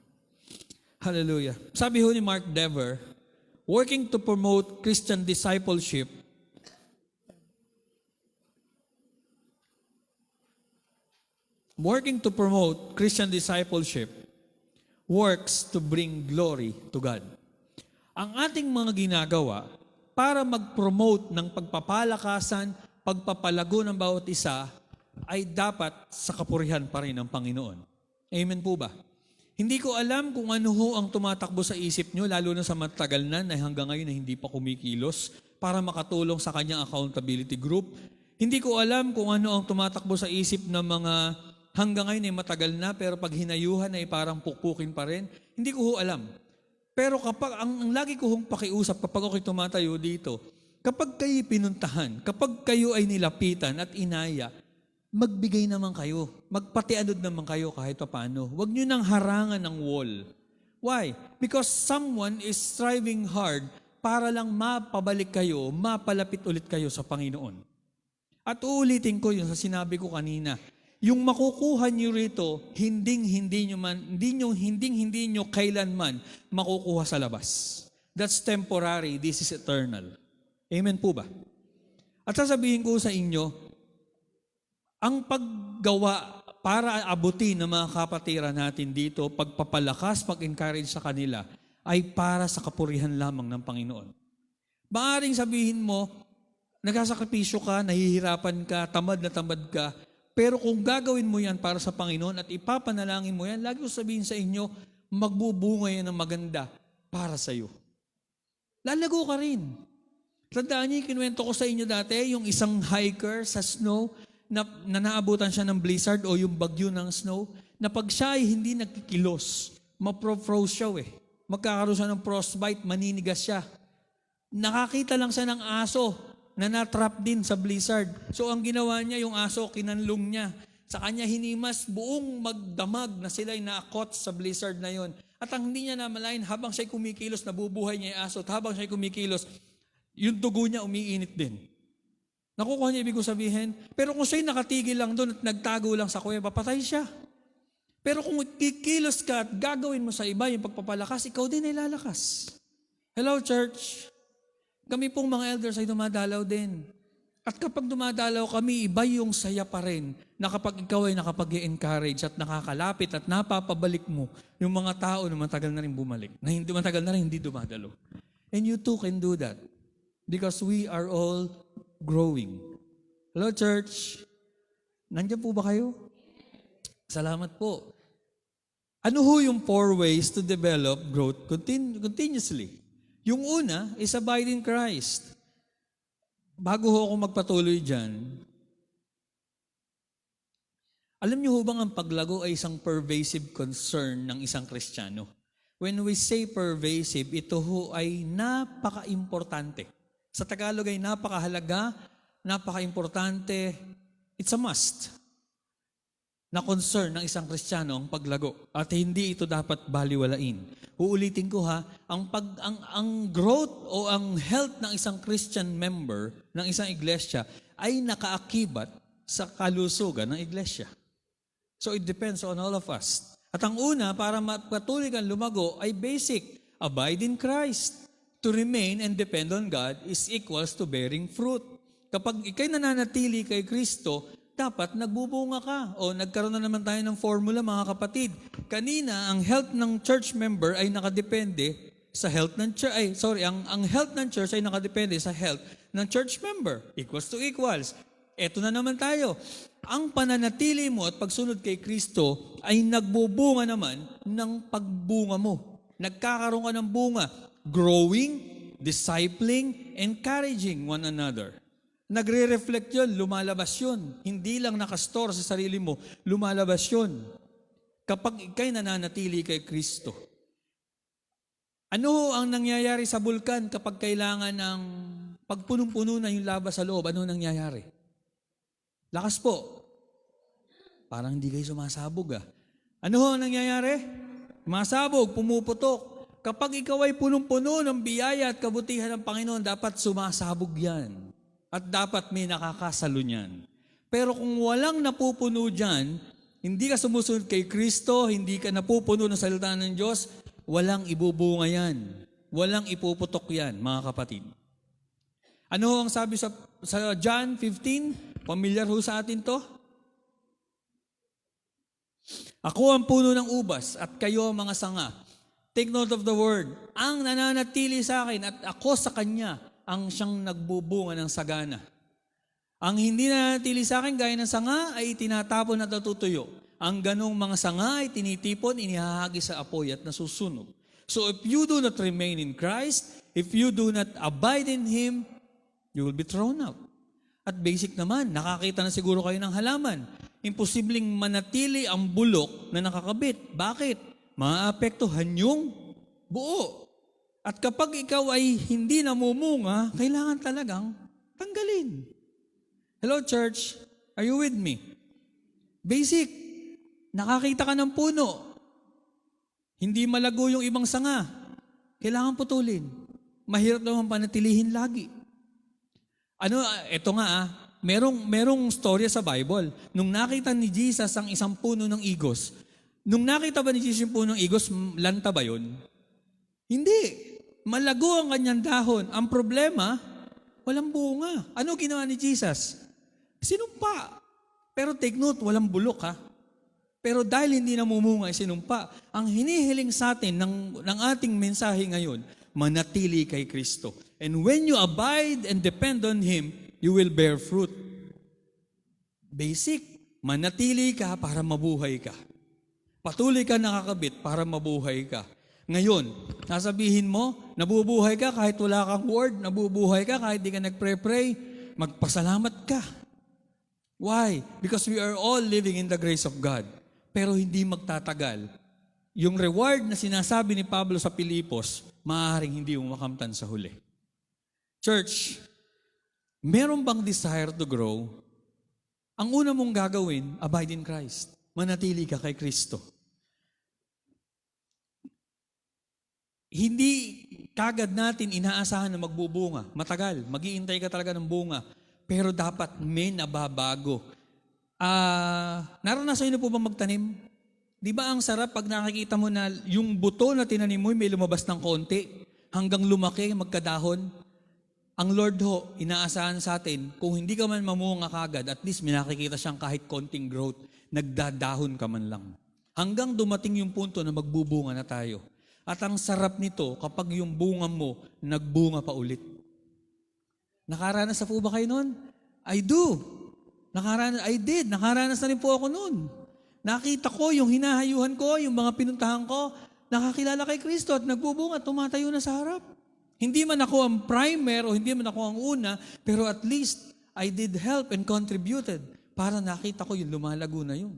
Hallelujah. Sabi ho ni Mark Dever, working to promote Christian discipleship works to bring glory to God. Ang ating mga ginagawa para mag-promote ng pagpapalakasan, pagpapalago ng bawat isa ay dapat sa kapurihan pa rin ng Panginoon. Amen po ba? Hindi ko alam kung ano ho ang tumatakbo sa isip nyo, lalo na sa matagal na hanggang ngayon na hindi pa kumikilos para makatulong sa kanyang accountability group. Hindi ko alam kung ano ang tumatakbo sa isip ng mga hanggang ngayon ay matagal na, pero pag hinayuhan ay parang pukpukin pa rin. Hindi ko ho alam. Pero kapag, ang lagi ko hong pakiusap kapag ako'y tumatayo dito, kapag kayo pinuntahan, kapag kayo ay nilapitan at inaya, magbigay naman kayo. Magpatianod naman kayo kahit paano. Huwag nyo nang harangan ng wall. Why? Because someone is striving hard para lang mapabalik kayo, mapalapit ulit kayo sa Panginoon. At uulitin ko yung sa sinabi ko kanina, yung makukuha nyo rito, hindi nyo kailanman makukuha sa labas. That's temporary, this is eternal. Amen po ba? At sasabihin ko sa inyo, Ang paggawa para abutin ng mga kapatiran natin dito, pagpapalakas, pag-encourage sa kanila, ay para sa kapurihan lamang ng Panginoon. Maaring sabihin mo, nagsasakripisyo ka, nahihirapan ka, tamad na tamad ka, pero kung gagawin mo yan para sa Panginoon at ipapanalangin mo yan, lagi ko sabihin sa inyo, magbubunga yan ng maganda para sa iyo. Lalago ka rin. Tandaan niyo, kinuwento ko sa inyo dati, yung isang hiker sa snow, na naabutan siya ng blizzard o yung bagyo ng snow, na pag siya ay hindi nagkikilos, mapro-froze siya magkakaroon siya ng frostbite, maninigas siya. Nakakita lang siya ng aso na natrap din sa blizzard. So ang ginawa niya, yung aso, kinanlong niya. Sa kanya hinimas, buong magdamag na sila'y naakot sa blizzard na yon. At ang hindi niya namalayan, habang siya'y kumikilos, nabubuhay niya yung aso. At habang siya'y kumikilos, yung dugo niya umiinit din. Nakukuha niya ibig ko sabihin? Pero kung siya'y nakatigil lang doon at nagtago lang sa kuweba, patay siya. Pero kung kikilos ka at gagawin mo sa iba yung pagpapalakas, ikaw din ay lalakas. Hello, church. Kami pong mga elders ay dumadalaw din. At kapag dumadalaw kami, iba yung saya pa rin na kapag ikaw ay nakapag-encourage at nakakalapit at napapabalik mo yung mga tao na matagal na rin bumalik, na hindi matagal na rin hindi dumadalo. And you too can do that because we are all growing. Hello, church. Nandiyan po ba kayo? Salamat po. Ano ho yung 4 ways to develop growth continuously? Yung una is abide in Christ. Bago ho ako magpatuloy dyan, alam niyo ho bang ang paglago ay isang pervasive concern ng isang Kristiyano? When we say pervasive, ito ho ay napaka-importante. Sa Tagalog ay napakahalaga, napaka-importante, it's a must na concern ng isang Kristiyano ang paglago. At hindi ito dapat baliwalain. Uulitin ko ha, ang growth o ang health ng isang Christian member ng isang iglesia ay nakaakibat sa kalusugan ng iglesia. So it depends on all of us. At ang una, para patuloy kang lumago, ay basic. Abide in Christ. To remain and depend on God is equals to bearing fruit. Kapag ikay nananatili kay Kristo, dapat nagbubunga ka. O nagkaroon na naman tayo ng formula, mga kapatid. Kanina, ang health ng church member ay nakadepende sa health ng church. Ang health ng church ay nakadepende sa health ng church member. Equals to equals. Eto na naman tayo. Ang pananatili mo at pagsunod kay Kristo ay nagbubunga naman ng pagbunga mo. Nagkakaroon ka ng bunga. Growing, discipling, encouraging one another. Nagre-reflect yun, lumalabas yun. Hindi lang nakastore sa sarili mo, lumalabas yun. Kapag ikay nananatili kay Kristo. Ano ang nangyayari sa bulkan kapag kailangan ng pagpunong-puno na yung laba sa loob? Ano nangyayari? Lakas po. Parang hindi kayo sumasabog . Ano ang nangyayari? Sumasabog, pumuputok. Kapag ikaw ay punong-puno ng biyaya at kabutihan ng Panginoon, dapat sumasabog yan. At dapat may nakakasalo niyan. Pero kung walang napupuno dyan, hindi ka sumusunod kay Kristo, hindi ka napupuno ng salita ng Diyos, walang ibubunga yan. Walang ipuputok yan, mga kapatid. Ano ang sabi sa John 15? Pamilyar ho sa atin to? Ako ang puno ng ubas at kayo ang mga sanga. Take note of the word. Ang nananatili sa akin at ako sa kanya ang siyang nagbubunga ng sagana. Ang hindi nananatili sa akin gaya ng sanga ay tinatapon at natutuyo. Ang ganong mga sanga ay tinitipon, inihahagi sa apoy at nasusunog. So if you do not remain in Christ, if you do not abide in Him, you will be thrown out. At basic naman, nakakita na siguro kayo ng halaman. Imposibleng manatili ang bulok na nakakabit. Bakit? Maapektuhan yung buo. At kapag ikaw ay hindi namumunga, kailangan talagang tanggalin. Hello, church. Are you with me? Basic. Nakakita ka ng puno. Hindi malago yung ibang sanga. Kailangan putulin. Mahirap naman panatilihin lagi. Ito nga merong storya sa Bible. Nung nakita ni Jesus ang isang puno ng igos, nung nakita ba ni Jesus yung punong igos, lanta ba yun? Hindi. Malago ang kanyang dahon. Ang problema, walang bunga. Ano ginawa ni Jesus? Sinumpa. Pero take note, walang bulok ha. Pero dahil hindi namumunga, sinumpa, ang hinihiling sa atin ng ating mensahe ngayon, manatili kay Kristo. And when you abide and depend on Him, you will bear fruit. Basic, manatili ka para mabuhay ka. Patuloy ka nakakabit para mabuhay ka. Ngayon, sasabihin mo, nabubuhay ka kahit wala kang word, nabubuhay ka kahit di ka nagpre-pray, magpasalamat ka. Why? Because we are all living in the grace of God. Pero hindi magtatagal. Yung reward na sinasabi ni Pablo sa Pilipos, maaaring hindi mo makamtan sa huli. Church, meron bang desire to grow? Ang una mong gagawin, abide in Christ. Manatili ka kay Kristo. Hindi kagad natin inaasahan na magbubunga. Matagal, mag-iintay ka talaga ng bunga. Pero dapat may nababago. Naranasan niyo po ba magtanim? Di ba ang sarap pag nakikita mo na yung buto na tinanim mo may lumabas ng konti hanggang lumaki, magkadahon? Ang Lord ho, inaasahan sa atin, kung hindi ka man mamunga kagad, at least may nakikita siyang kahit konting growth, nagdadahon ka man lang. Hanggang dumating yung punto na magbubunga na tayo. At ang sarap nito kapag yung bunga mo, nagbunga pa ulit. Nakaranas na po ba kayo nun? I do. I did. Nakaranas na rin po ako nun. Nakita ko yung hinahayuhan ko, yung mga pinuntahan ko, nakakilala kay Kristo at nagbubunga, tumatayo na sa harap. Hindi man ako ang primer o hindi man ako ang una, pero at least I did help and contributed para nakita ko yung lumalago na yun.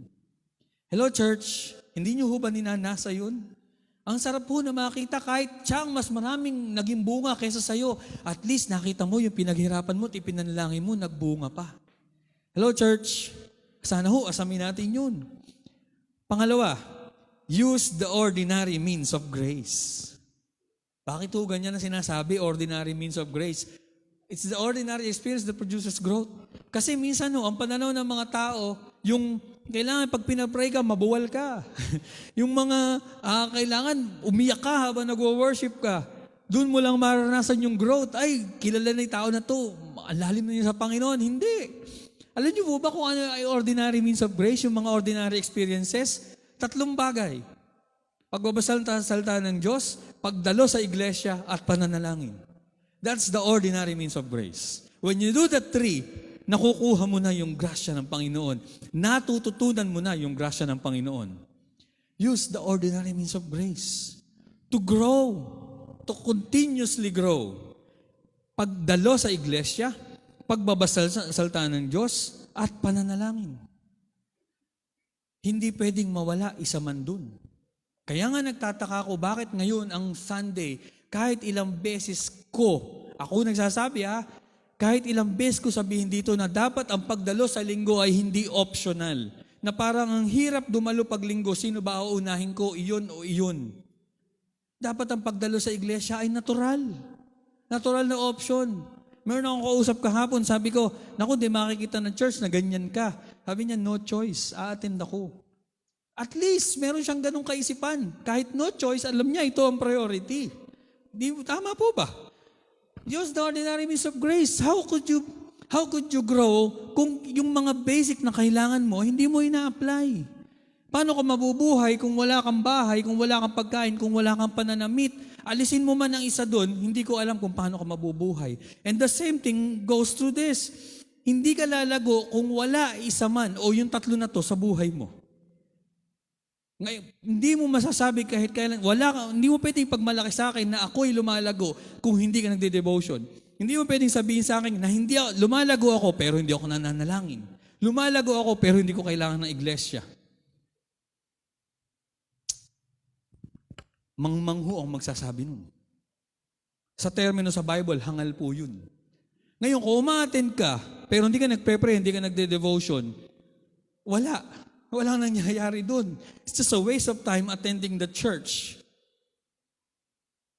Hello church, hindi nyo ho ba ninanasa yun? Ang sarap po na makita kahit siyang mas maraming naging bunga kaysa sa'yo, at least nakita mo yung pinaghirapan mo at ipinanalangin mo, nagbunga pa. Hello church, sana ho, asamin natin yun. Pangalawa, use the ordinary means of grace. Bakit ho ganyan na sinasabi, ordinary means of grace? It's the ordinary experience that produces growth. Kasi minsan ho, ang pananaw ng mga tao, yung kailangan pag pinapray ka, mabuwal ka. Yung mga kailangan umiyak ka habang nagwo-worship ka. Doon mo lang maranasan yung growth. Ay, kilala na yung tao na to. Ang lalim na yun sa Panginoon. Hindi. Alam niyo po ba kung ano ay ordinary means of grace, yung mga ordinary experiences? 3 bagay. Pagbabasa ng salita ng Diyos, pagdalo sa iglesia, at pananalangin. That's the ordinary means of grace. When you do that 3, nakukuha mo na yung grasya ng Panginoon. Natututunan mo na yung grasya ng Panginoon. Use the ordinary means of grace to grow, to continuously grow. Pagdalo sa iglesia, pagbabasa sa salita ng Diyos, at pananalangin. Hindi pwedeng mawala isa man dun. Kaya nga nagtataka ako, bakit ngayon ang Sunday, kahit ilang beses ko, ako nagsasabi kahit ilang beses ko sabihin dito na dapat ang pagdalo sa linggo ay hindi optional. Na parang ang hirap dumalo pag linggo, sino ba uunahin ko, iyon o iyon. Dapat ang pagdalo sa iglesia ay natural. Natural na option. Meron akong kausap kahapon, sabi ko, naku, di makikita ng church na ganyan ka. Sabi niya, no choice, a-attend ako. At least, meron siyang ganung kaisipan. Kahit no choice, alam niya ito ang priority. Tama po ba? Use the ordinary means of grace. How could you grow kung yung mga basic na kailangan mo, hindi mo ina-apply? Paano ka mabubuhay kung wala kang bahay, kung wala kang pagkain, kung wala kang pananamit? Alisin mo man ang isa doon, hindi ko alam kung paano ka mabubuhay. And the same thing goes through this. Hindi ka lalago kung wala isa man o yung 3 na to sa buhay mo. Ngayon, hindi mo masasabi kahit kailan, hindi mo pwedeng pagmalaki sa akin na ako'y lumalago kung hindi ka nagde-devotion. Hindi mo pwedeng sabihin sa akin na lumalago ako pero hindi ako nananalangin. Lumalago ako pero hindi ko kailangan ng iglesia. Mangmangho ang magsasabi nun. Sa termino sa Bible, hangal po yun. Ngayon, kung umaattend ka, pero hindi ka nagpe-pray, hindi ka nagde-devotion, walang nangyayari doon. It's just a waste of time attending the church.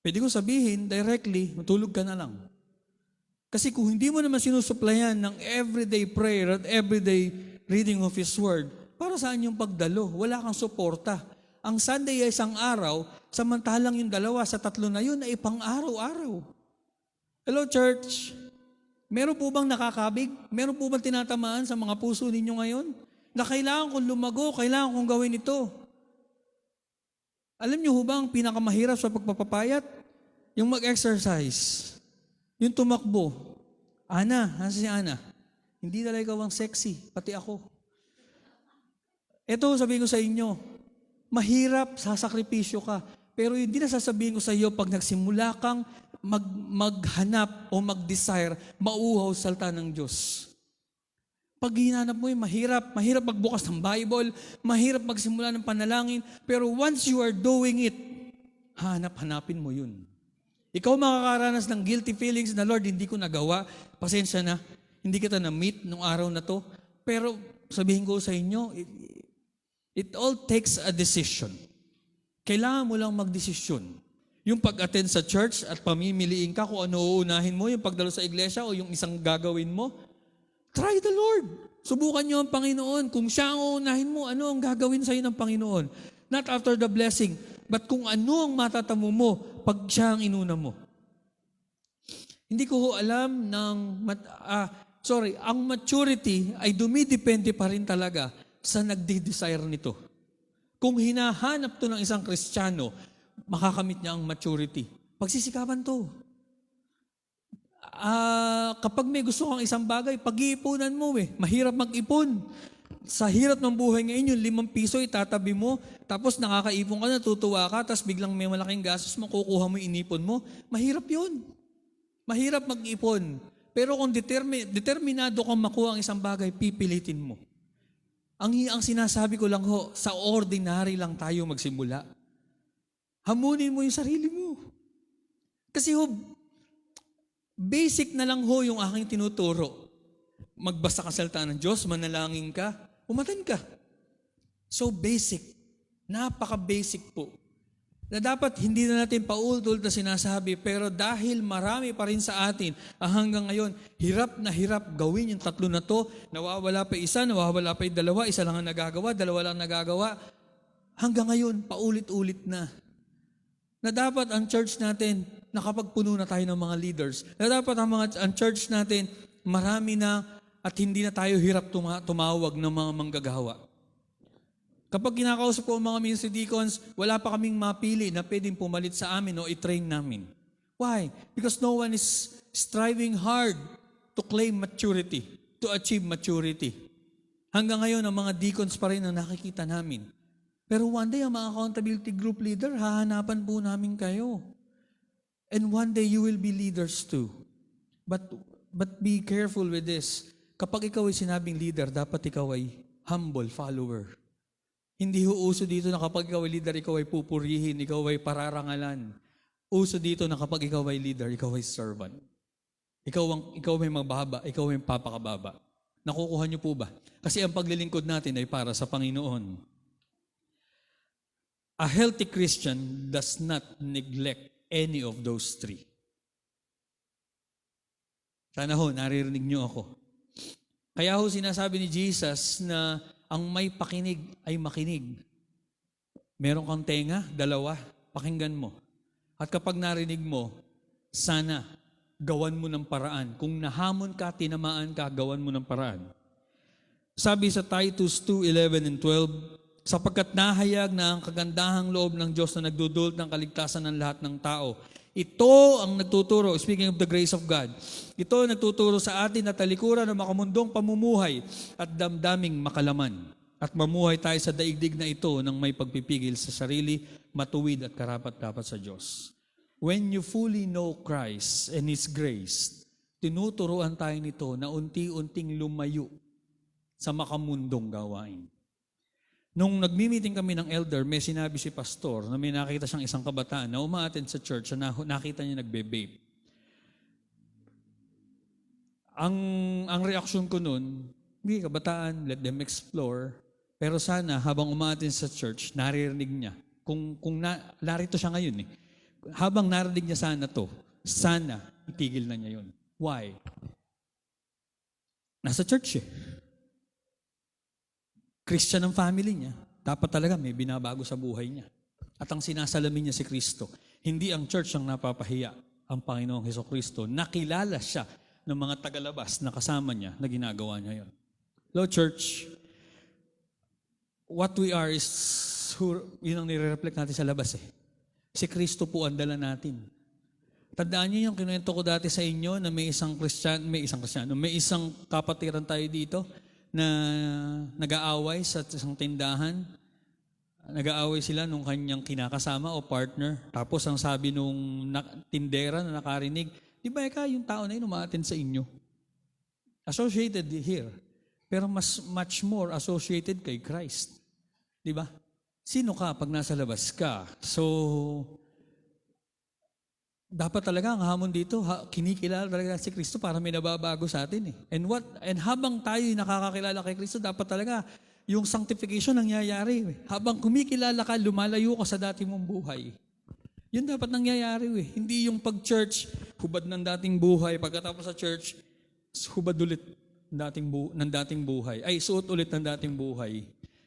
Pwede ko sabihin directly, matulog ka na lang. Kasi kung hindi mo naman sinusuplayan ng everyday prayer at everyday reading of His Word, para saan yung pagdalo? Wala kang suporta. Ang Sunday ay isang araw, samantalang yung 2 sa 3 na yun ay pang-araw-araw. Hello, church. Meron po bang nakakabig? Meron po bang tinatamaan sa mga puso ninyo ngayon? na kailangan kong lumago, kailangan kong gawin ito. Alam niyo ho ba ang pinakamahirap sa pagpapapayat? Yung mag-exercise. Yung tumakbo. Ana, nasa si Ana? Hindi talaga ikaw ang sexy, pati ako. Ito, sabihin ko sa inyo, mahirap, sasakripisyo ka. Pero hindi na sasabihin ko sa iyo, pag nagsimula kang maghanap o mag-desire, mauhaw salta ng Diyos. Pag hinanap mo yun, mahirap magbukas ng Bible, mahirap magsimula ng panalangin, pero once you are doing it, hanapin mo yun. Ikaw makakaranas ng guilty feelings na, Lord, hindi ko nagawa, pasensya na, hindi kita na-meet nung araw na to, pero sabihin ko sa inyo, it all takes a decision. Kailangan mo lang magdesisyon. Yung pag-attend sa church at pamimiliin ka kung ano uunahin mo, yung pagdalo sa iglesia o yung isang gagawin mo, try the Lord. Subukan niyo ang Panginoon. Kung siya ang uunahin mo, ano ang gagawin sa iyo ng Panginoon? Not after the blessing, but kung ano ang matatamo mo pag siya ang inuna mo. Hindi ko ho alam ang maturity ay dumidepende pa rin talaga sa nagde-desire nito. Kung hinahanap to ng isang Kristiyano, makakamit niya ang maturity. Pagsisikapan to. Kapag may gusto kang isang bagay, pag-iipunan mo Mahirap mag-ipon. Sa hirap ng buhay ngayon, yung 5 piso itatabi mo, tapos nakakaipon ka, natutuwa ka, tapos biglang may malaking gastos mo, kukuha mo, inipon mo. Mahirap yun. Mahirap mag-ipon. Pero kung determinado kang makuha ang isang bagay, pipilitin mo. Ang sinasabi ko lang ho, sa ordinary lang tayo magsimula. Hamunin mo yung sarili mo. Kasi basic na lang yung aking tinuturo. Magbasa ka salita ng Diyos, manalangin ka, umatan ka. So basic. Napaka-basic po. Na dapat hindi na natin paulit-ulit na sinasabi, pero dahil marami pa rin sa atin, hanggang ngayon, hirap na hirap gawin yung 3 na to, nawawala pa isa, nawawala pa yung 2, isa lang ang nagagawa, 2 lang nagagawa. Hanggang ngayon, paulit-ulit na. Na dapat ang church natin, nakapagpuno na tayo ng mga leaders. Na dapat ang church natin, marami na at hindi na tayo hirap tumawag ng mga manggagawa. Kapag kinakausap ko ang mga ministry deacons, wala pa kaming mapili na pwedeng pumalit sa amin o i-train namin. Why? Because no one is striving hard to claim maturity, to achieve maturity. Hanggang ngayon, ang mga deacons pa rin ang nakikita namin. Pero one day, ang mga accountability group leader, hahanapan po namin kayo. And one day, you will be leaders too. But be careful with this. Kapag ikaw ay sinabing leader, dapat ikaw ay humble follower. Hindi uso dito na kapag ikaw ay leader, ikaw ay pupurihin, ikaw ay pararangalan. Uso dito na kapag ikaw ay leader, ikaw ay servant. Ikaw ay magbaba, ikaw ay papakababa. Nakukuha niyo po ba? Kasi ang paglilingkod natin ay para sa Panginoon. A healthy Christian does not neglect any of those 3. Sana naririnig niyo ako. Kaya sinasabi ni Jesus na ang may pakinig ay makinig. Meron kang tenga, 2, pakinggan mo. At kapag narinig mo, sana gawan mo ng paraan. Kung nahamon ka, tinamaan ka, gawan mo ng paraan. Sabi sa Titus 2:11 and 12, sapagkat nahayag na ang kagandahang loob ng Diyos na nagdudulot ng kaligtasan ng lahat ng tao. Ito ang nagtuturo, speaking of the grace of God, ito ang nagtuturo sa atin na talikuran ng makamundong pamumuhay at damdaming makalaman. At mamuhay tayo sa daigdig na ito ng may pagpipigil sa sarili, matuwid at karapat-dapat sa Diyos. When you fully know Christ and His grace, tinuturuan tayo nito na unti-unting lumayo sa makamundong gawain. Nung nagmi-meeting kami ng elder, may sinabi si pastor na may nakita siyang isang kabataan na umaattend sa church na nakita niya nagbe-vape. Ang reaksyon ko nun, hindi kabataan, let them explore. Pero sana habang umaattend sa church, naririnig niya. Kung narito siya ngayon habang narinig niya sana itigil na niya yun. Why? Nasa church Christian ang family niya, dapat talaga may binabago sa buhay niya. At ang sinasalamin niya si Kristo. Hindi ang church ang napapahiya, ang Panginoong Hesukristo. Nakilala siya ng mga tagalabas na kasama niya na ginagawa niya yon. Hello, church. what we are is yun ang nire-reflect natin sa labas eh. Si Kristo po ang dala natin. Tandaan niyo yung kinuwento ko dati sa inyo na may isang kapatiran tayo dito na nag-aaway sa isang tindahan. Nag-aaway sila nung kanyang kinakasama o partner. Tapos ang sabi nung tindera na nakarinig, di ba yung tao na yun umaattend sa inyo? Associated here. Pero much more associated kay Christ. Di ba? Sino ka pag nasa labas ka? So, dapat talaga ang hamon dito, kinikilala talaga si Kristo para may nababago sa atin eh. And habang tayo nakakakilala kay Kristo, dapat talaga yung sanctification nangyayari eh. Habang kumikilala ka, lumalayo ka sa dati mong buhay. Yun dapat nangyayari eh. Hindi yung pag-church, hubad ng dating buhay. Pagkatapos sa church, hubad ulit ng dating buhay. Ay, suot ulit ng dating buhay.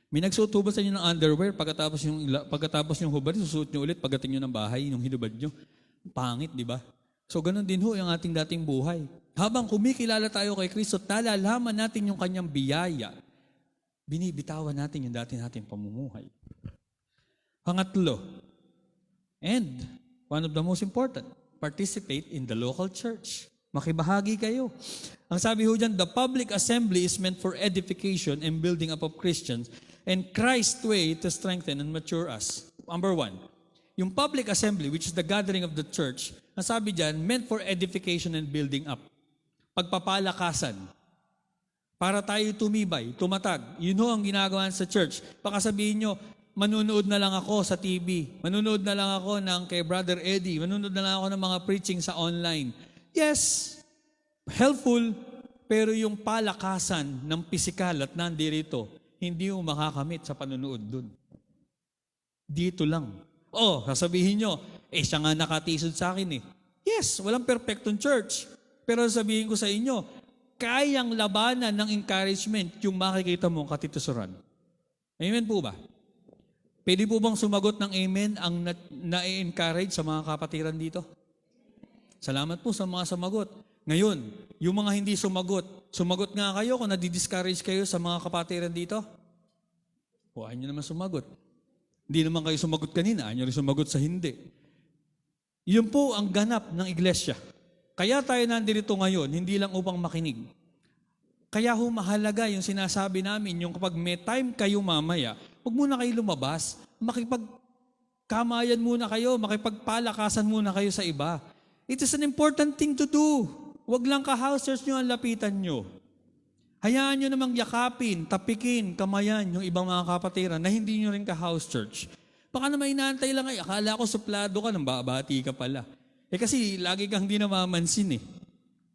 May nagsuot hubad sa inyo ng underwear, pagkatapos yung hubad, susuot nyo ulit pagdating nyo ng bahay, yung hinubad nyo. Pangit, di ba? So, ganun din ho yung ating dating buhay. Habang kumikilala tayo kay Kristo, talalaman natin yung kanyang biyaya. Binibitawan natin yung dati nating pamumuhay. Pangatlo, and one of the most important, participate in the local church. Makibahagi kayo. Ang sabi ho dyan, the public assembly is meant for edification and building up of Christians and Christ's way to strengthen and mature us. Number one, yung public assembly, which is the gathering of the church, ang sabi dyan, meant for edification and building up. Pagpapalakasan. Para tayo tumibay, tumatag. Yun ho ang ginagawa sa church. Baka sabihin nyo, manunood na lang ako sa TV. Manunood na lang ako ng kay Brother Eddie. Manunood na lang ako ng mga preaching sa online. Yes, helpful, pero yung palakasan ng pisikal at nandirito, hindi mo makakamit sa panunood dun. Dito lang. Sasabihin nyo, siya nga nakatisod sa akin eh. Yes, walang perfectong church. Pero sabihin ko sa inyo, kayang labanan ng encouragement yung makikita mong katitusuran. Amen po ba? Pwede po bang sumagot ng amen ang na-encourage sa mga kapatiran dito? Salamat po sa mga sumagot. Ngayon, yung mga hindi sumagot nga kayo kung nadi-discourage kayo sa mga kapatiran dito. Ayaw nyo naman sumagot. Hindi naman kayo sumagot kanina, ayaw nyo rin sumagot sa hindi. Yun po ang ganap ng iglesia. Kaya tayo nandito ngayon, hindi lang upang makinig. Kaya mahalaga yung sinasabi namin, yung kapag may time kayo mamaya, huwag muna kayo lumabas, makipagkamayan muna kayo, makipagpalakasan muna kayo sa iba. It is an important thing to do. Huwag lang ka-house church nyo ang lapitan nyo. Hayaan nyo namang yakapin, tapikin, kamayan yung ibang mga kapatiran na hindi nyo rin ka-house church. Baka naman inaantay lang akala ko suplado ka, nang babati ka pala. Kasi lagi kang di namamansin eh.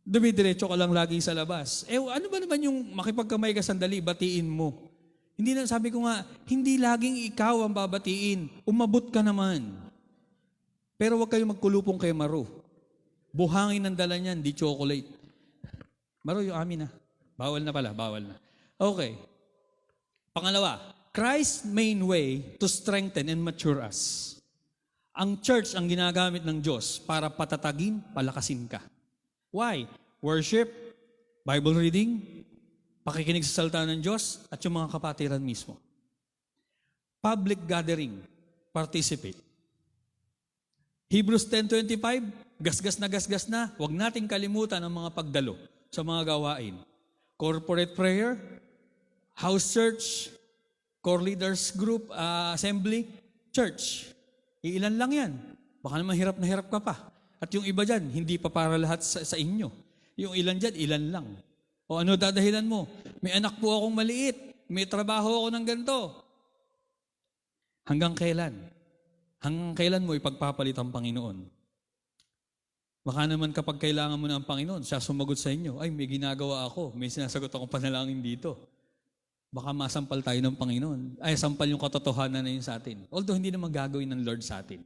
Dumidiretso ka lang lagi sa labas. Ano ba naman yung makipagkamay ka sandali, batiin mo? Hindi na, sabi ko nga, hindi laging ikaw ang babatiin. Umabot ka naman. Pero huwag kayong magkulupong kay Maru. Buhangin ang dala niyan, di chocolate. Maru, yung amin na. Bawal na pala, bawal na. Okay. Pangalawa, Christ's main way to strengthen and mature us. Ang church ang ginagamit ng Diyos para patatagin, palakasin ka. Why? Worship, Bible reading, pakikinig sa salita ng Diyos, at yung mga kapatiran mismo. Public gathering, participate. Hebrews 10:25, gasgas na, huwag nating kalimutan ang mga pagdalo sa mga gawain. Corporate prayer, house church, core leaders group, assembly, church. Ilan lang yan. Baka naman hirap na hirap ka pa. At yung iba dyan, hindi pa para lahat sa inyo. Yung ilan dyan, ilan lang. O ano dadahilan mo? May anak po akong maliit. May trabaho ako ng ganito. Hanggang kailan? Hanggang kailan mo ipagpapalit ang Panginoon? Baka naman kapag kailangan mo na ang Panginoon, siya sumagot sa inyo, ay may ginagawa ako, may sinasagot akong panalangin dito. Baka masampal tayo ng Panginoon. Ay, sampal yung katotohanan na yun sa atin. Although hindi naman gagawin ng Lord sa atin.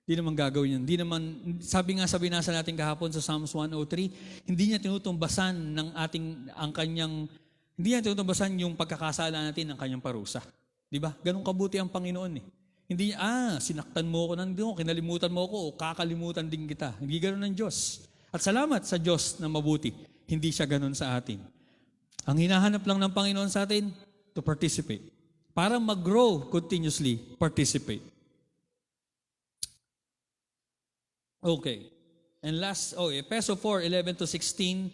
Hindi naman gagawin yun. Hindi naman, sabi binasa natin kahapon sa Psalms 103, hindi niya tinutumbasan hindi niya tinutumbasan yung pagkakasala natin ng kanyang parusa. Di ba? Ganun kabuti ang Panginoon eh. Hindi niya, sinaktan mo ako nandun, kinalimutan mo ako, o kakalimutan din kita. Hindi ganun ng Diyos. At salamat sa Diyos na mabuti. Hindi siya ganun sa atin. Ang hinahanap lang ng Panginoon sa atin, to participate. Para mag-grow continuously, participate. Okay. And last, Efeso 4:11-16,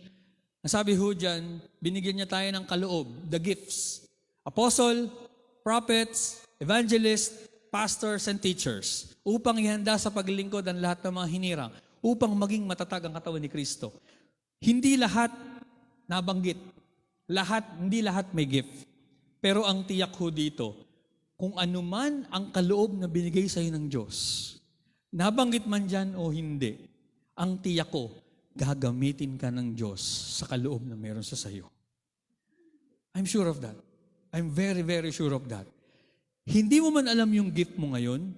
nasabi ho dyan, binigyan niya tayo ng kaloob, the gifts. Apostle, prophets, evangelists, pastors, and teachers. Upang ihanda sa paglingkod ang lahat ng mga hinirang. Upang maging matatag ang katawan ni Kristo. Hindi lahat nabanggit. Hindi lahat may gift. Pero ang tiyak ho dito, kung anuman ang kaloob na binigay sa iyo ng Diyos, nabanggit man dyan o hindi, ang tiyak ko, gagamitin ka ng Diyos sa kaloob na meron sa sayo. I'm sure of that. I'm very, very sure of that. Hindi mo man alam yung gift mo ngayon,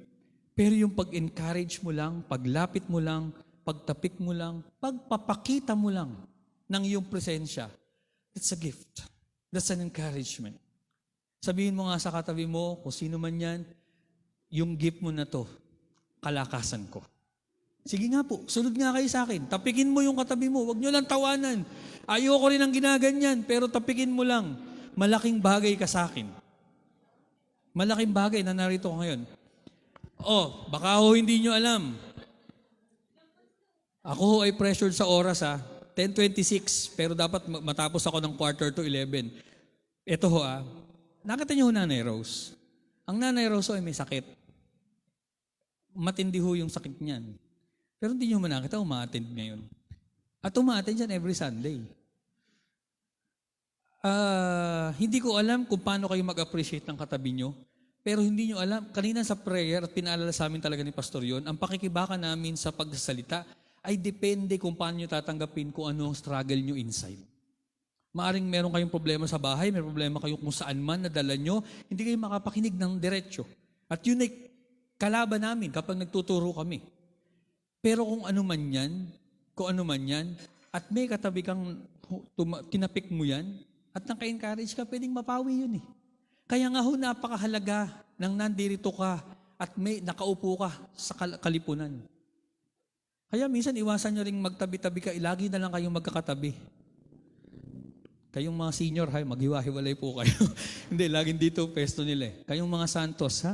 pero yung pag-encourage mo lang, paglapit mo lang, pagtapik mo lang, pagpapakita mo lang ng iyong presensya, it's a gift. That's an encouragement. Sabihin mo nga sa katabi mo, kung sino man yan, yung gift mo na to, kalakasan ko. Sige nga po, sunod nga kayo sa akin. Tapikin mo yung katabi mo, huwag nyo lang tawanan. Ayoko rin ang ginaganyan, pero tapikin mo lang. Malaking bagay ka sa akin. Malaking bagay na narito ko ngayon. Baka ho hindi nyo alam. Ako ho ay pressured sa oras 10:26, pero dapat matapos ako ng 11:45. Ito ho nakita niyo ho Nanay Rose. Ang Nanay Rose ay may sakit. Matindi ho yung sakit niyan. Pero hindi niyo nakita, uma-attend ngayon. At uma-attend yan every Sunday. Hindi ko alam kung paano kayo mag-appreciate ng katabi niyo. Pero hindi niyo alam, kanina sa prayer, at pinaalala sa amin talaga ni Pastor yon, ang pakikibaka namin sa pagsasalita ay depende kung paano niyo tatanggapin kung ano ang struggle niyo inside. Maaring meron kayong problema sa bahay, may problema kayo kung saan man nadala nyo, hindi kayo makapakinig ng diretsyo. At yun ay kalaban namin kapag nagtuturo kami. Pero kung ano man yan, at may katabi kang tinapik mo yan, at naka-encourage ka, pwedeng mapawi yun . Kaya nga ho, napakahalaga nang nandirito ka at may nakaupo ka sa kalipunan. Kaya minsan iwasan nyo ring magtabi-tabi ka, lagi na lang kayong magkakatabi. Kayong mga senior, maghiwa-hiwalay po kayo. Hindi, laging dito pesto nila . Kayong mga santos,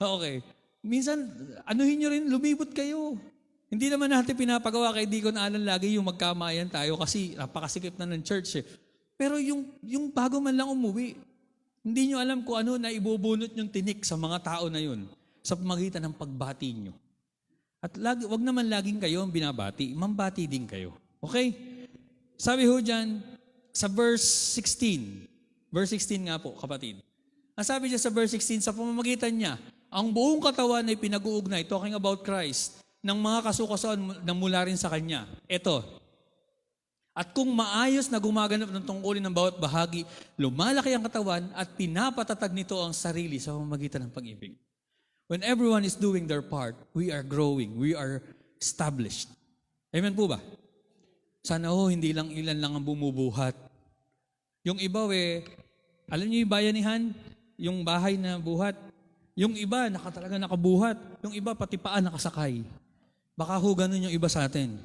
Okay. Minsan, anuhin nyo rin, lumibot kayo. Hindi naman natin pinapagawa kay Deacon Alan lagi yung magkamayan tayo kasi napakasikip na ng church . Pero yung bago man lang umuwi, hindi nyo alam kung ano na ibubunot yung tinik sa mga tao na yun sa pamagitan ng pagbati nyo. At wag naman laging kayo ang binabati, mambati din kayo. Okay? Sabi ho dyan, sa verse 16 nga po, kapatid. Ang sabi niya sa verse 16, sa pamamagitan niya, ang buong katawan ay pinag-uugnay, talking about Christ, ng mga kasukasuan na mula rin sa Kanya. Ito, at kung maayos na gumaganap ng tungkulin ng bawat bahagi, lumalaki ang katawan at pinapatatag nito ang sarili sa pamamagitan ng pag-ibig. When everyone is doing their part, we are growing, we are established. Amen po ba? Sana hindi lang ilan lang ang bumubuhat. Yung iba alam niyo yung bayanihan, yung bahay na buhat. Yung iba talaga nakabuhat. Yung iba pati paa nakasakay. Baka ganun yung iba sa atin.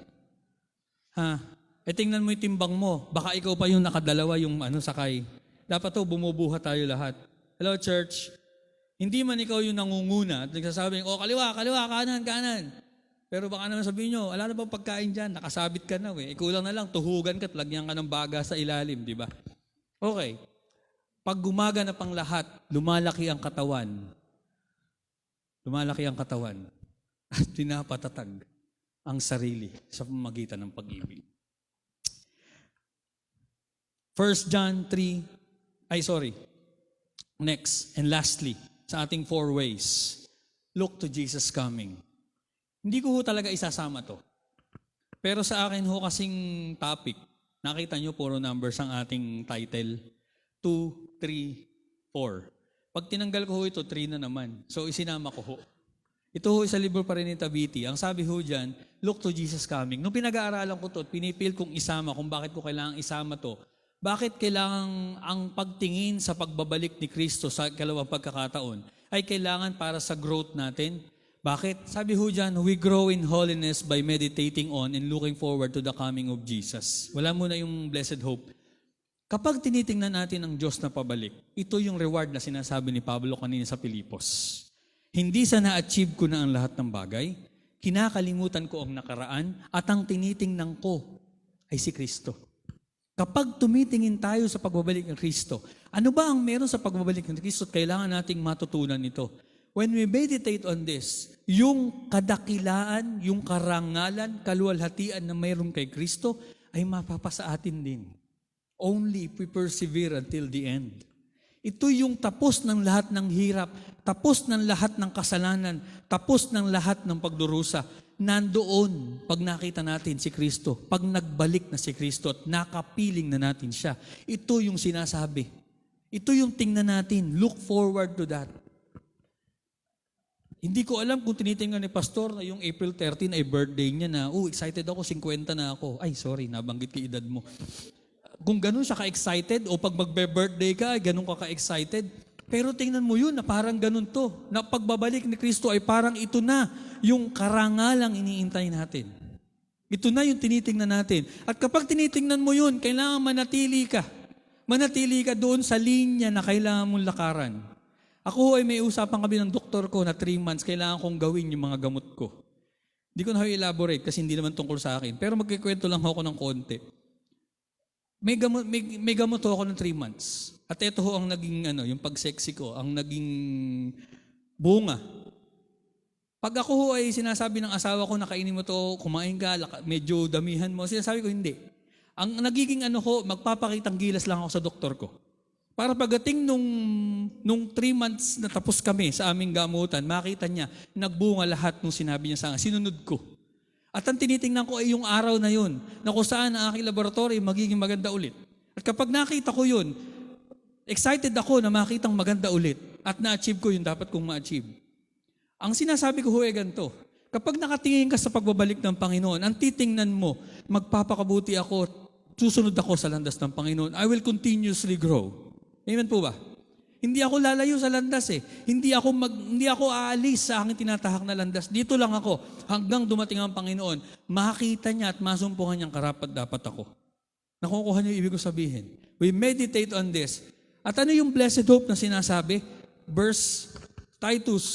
Tingnan mo yung timbang mo. Baka ikaw pa yung nakadalawa yung sakay. Dapat bumubuhat tayo lahat. Hello church. Hindi man ikaw yung nangunguna at nagsasabing, kaliwa, kanan. Pero baka naman sabihin nyo, wala na bang pagkain dyan? Nakasabit ka na . Ikulang na lang, tuhugan ka at lagyan ka ng baga sa ilalim, di ba? Okay. Pag gumaganap ang lahat, lumalaki ang katawan. At pinapatatag ang sarili sa pamamagitan ng pag-ibig. 1 John 3, Next and lastly, sa ating 4 ways, look to Jesus coming. Hindi ko talaga isasama to. Pero sa akin kasing topic, nakita nyo puro numbers ang ating title. 2, 3, 4. Pag tinanggal ko ito, 3 na naman. So isinama ko Ito sa libro pa rin ni Tabiti. Ang sabi dyan, look to Jesus coming. Nung pinag-aaralan ko to, pinipil kong isama kung bakit ko kailangang isama to. Bakit kailangan ang pagtingin sa pagbabalik ni Kristo sa ikalawang pagkakataon ay kailangan para sa growth natin? Bakit? Sabi dyan, we grow in holiness by meditating on and looking forward to the coming of Jesus. Wala muna yung blessed hope. Kapag tinitingnan natin ang Diyos na pabalik, ito yung reward na sinasabi ni Pablo kanina sa Pilipos. Hindi sa na-achieve ko na ang lahat ng bagay, kinakalimutan ko ang nakaraan at ang tinitingnan ko ay si Kristo. Kapag tumitingin tayo sa pagbabalik ng Kristo, ano ba ang meron sa pagbabalik ng Kristo at kailangan nating matutunan ito? When we meditate on this, yung kadakilaan, yung karangalan, kaluwalhatian na mayroon kay Kristo ay mapapasa atin din. Only if we persevere until the end. Ito yung tapos ng lahat ng hirap, tapos ng lahat ng kasalanan, tapos ng lahat ng pagdurusa. Nandoon pag nakita natin si Kristo, pag nagbalik na si Kristo at nakapiling na natin siya. Ito yung sinasabi. Ito yung tingnan natin. Look forward to that. Hindi ko alam kung tinitingnan ni Pastor na yung April 13 ay birthday niya na, excited ako, 50 na ako. Ay, sorry, nabanggit ko edad mo. Kung ganun siya ka-excited o pag magbe-birthday ka, ganun ka ka-excited. Pero tingnan mo yun na parang ganun to. Na pagbabalik ni Kristo ay parang ito na yung karangalang iniintay natin. Ito na yung tinitingnan natin. At kapag tinitingnan mo yun, kailangan manatili ka. Manatili ka doon sa linya na kailangan mong lakaran. Ako ay may usapan kami ng doktor ko na 3 months, kailangan kong gawin yung mga gamot ko. Hindi ko na elaborate kasi hindi naman tungkol sa akin. Pero magkikwento lang ako ng konti. May gamot ako ng 3 months. At ito ho ang naging, yung pag-sexy ko, ang naging bunga. Pag ako ho ay sinasabi ng asawa ko, nakainin mo to, kumain ka, medyo damihan mo, sinasabi ko hindi. Ang nagiging magpapakitang gilas lang ako sa doktor ko. Para pagdating nung 3 months na tapos kami sa aming gamutan, makita niya, nagbunga lahat nung sinabi niya sa akin, sinunod ko. At ang tinitingnan ko ay yung araw na yun, na kung saan ang aking laboratory magiging maganda ulit. At kapag nakita ko yun, excited ako na makitang maganda ulit at na-achieve ko yung dapat kong ma-achieve. Ang sinasabi ko ay ganito, kapag nakatingin ka sa pagbabalik ng Panginoon, ang titingnan mo, magpapakabuti ako, susunod ako sa landas ng Panginoon. I will continuously grow. Amen po ba? Hindi ako lalayo sa landas eh. Hindi ako aalis sa aking tinatahak na landas. Dito lang ako hanggang dumating ang Panginoon. Makita niya at masumpungan niyang karapat-dapat ako. Nakukuha niyo ibig ko sabihin. We meditate on this. At ano yung blessed hope na sinasabi? Verse Titus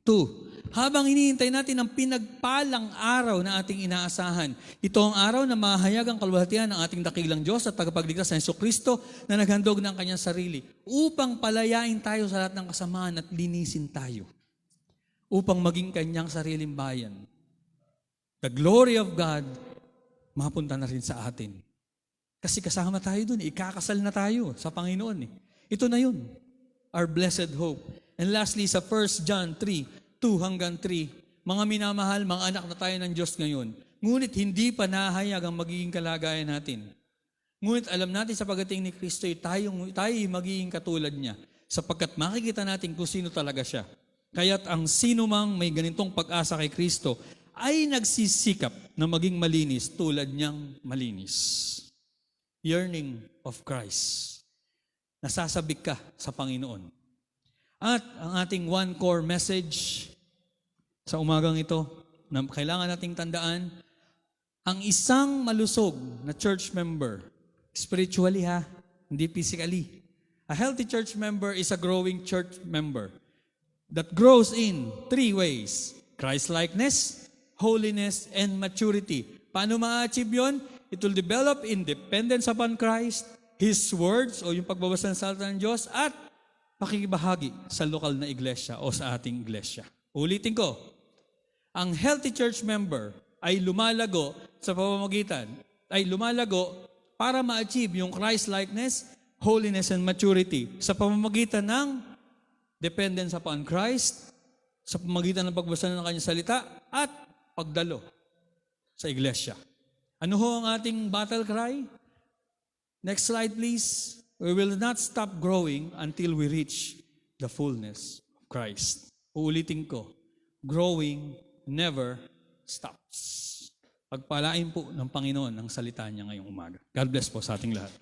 2. Habang hinihintay natin ang pinagpalang araw na ating inaasahan. Ito ang araw na mahayag ang kaluwalhatian ng ating dakilang Diyos at tagapagligtas na Jesucristo na naghandog ng kanyang sarili upang palayain tayo sa lahat ng kasamaan at linisin tayo. Upang maging kanyang sariling bayan. The glory of God mapunta na rin sa atin. Kasi kasama tayo dun. Ikakasal na tayo sa Panginoon. Ito na yun. Our blessed hope. And lastly, sa 1 John 3, 2 hanggang 3, mga minamahal, mga anak na tayo ng Diyos ngayon. Ngunit hindi pa nahayag ang magiging kalagayan natin. Ngunit alam natin sa pagdating ni Kristo, tayo magiging katulad niya sapagkat makikita natin kung sino talaga siya. Kaya't ang sino mang may ganitong pag-asa kay Kristo ay nagsisikap na maging malinis tulad niyang malinis. Yearning of Christ. Nasasabik ka sa Panginoon. At ang ating one core message sa umagang ito na kailangan nating tandaan, ang isang malusog na church member, spiritually hindi physically. A healthy church member is a growing church member that grows in 3 ways. Christ-likeness, holiness, and maturity. Paano ma-achieve yun? It will develop in dependence upon Christ, His words o yung pagbabasa ng salita ng Diyos at pakikibahagi sa lokal na iglesia o sa ating iglesia. Ulitin ko, ang healthy church member ay lumalago para ma-achieve yung Christ-likeness, holiness, and maturity sa pamamagitan ng dependence upon Christ, sa pamamagitan ng pagbasa ng kanyang salita, at pagdalo sa iglesia. Ano ho ang ating battle cry? Next slide please. We will not stop growing until we reach the fullness of Christ. Uulitin ko, growing never stops. Pagpalain po ng Panginoon ang salita niya ngayong umaga. God bless po sa ating lahat.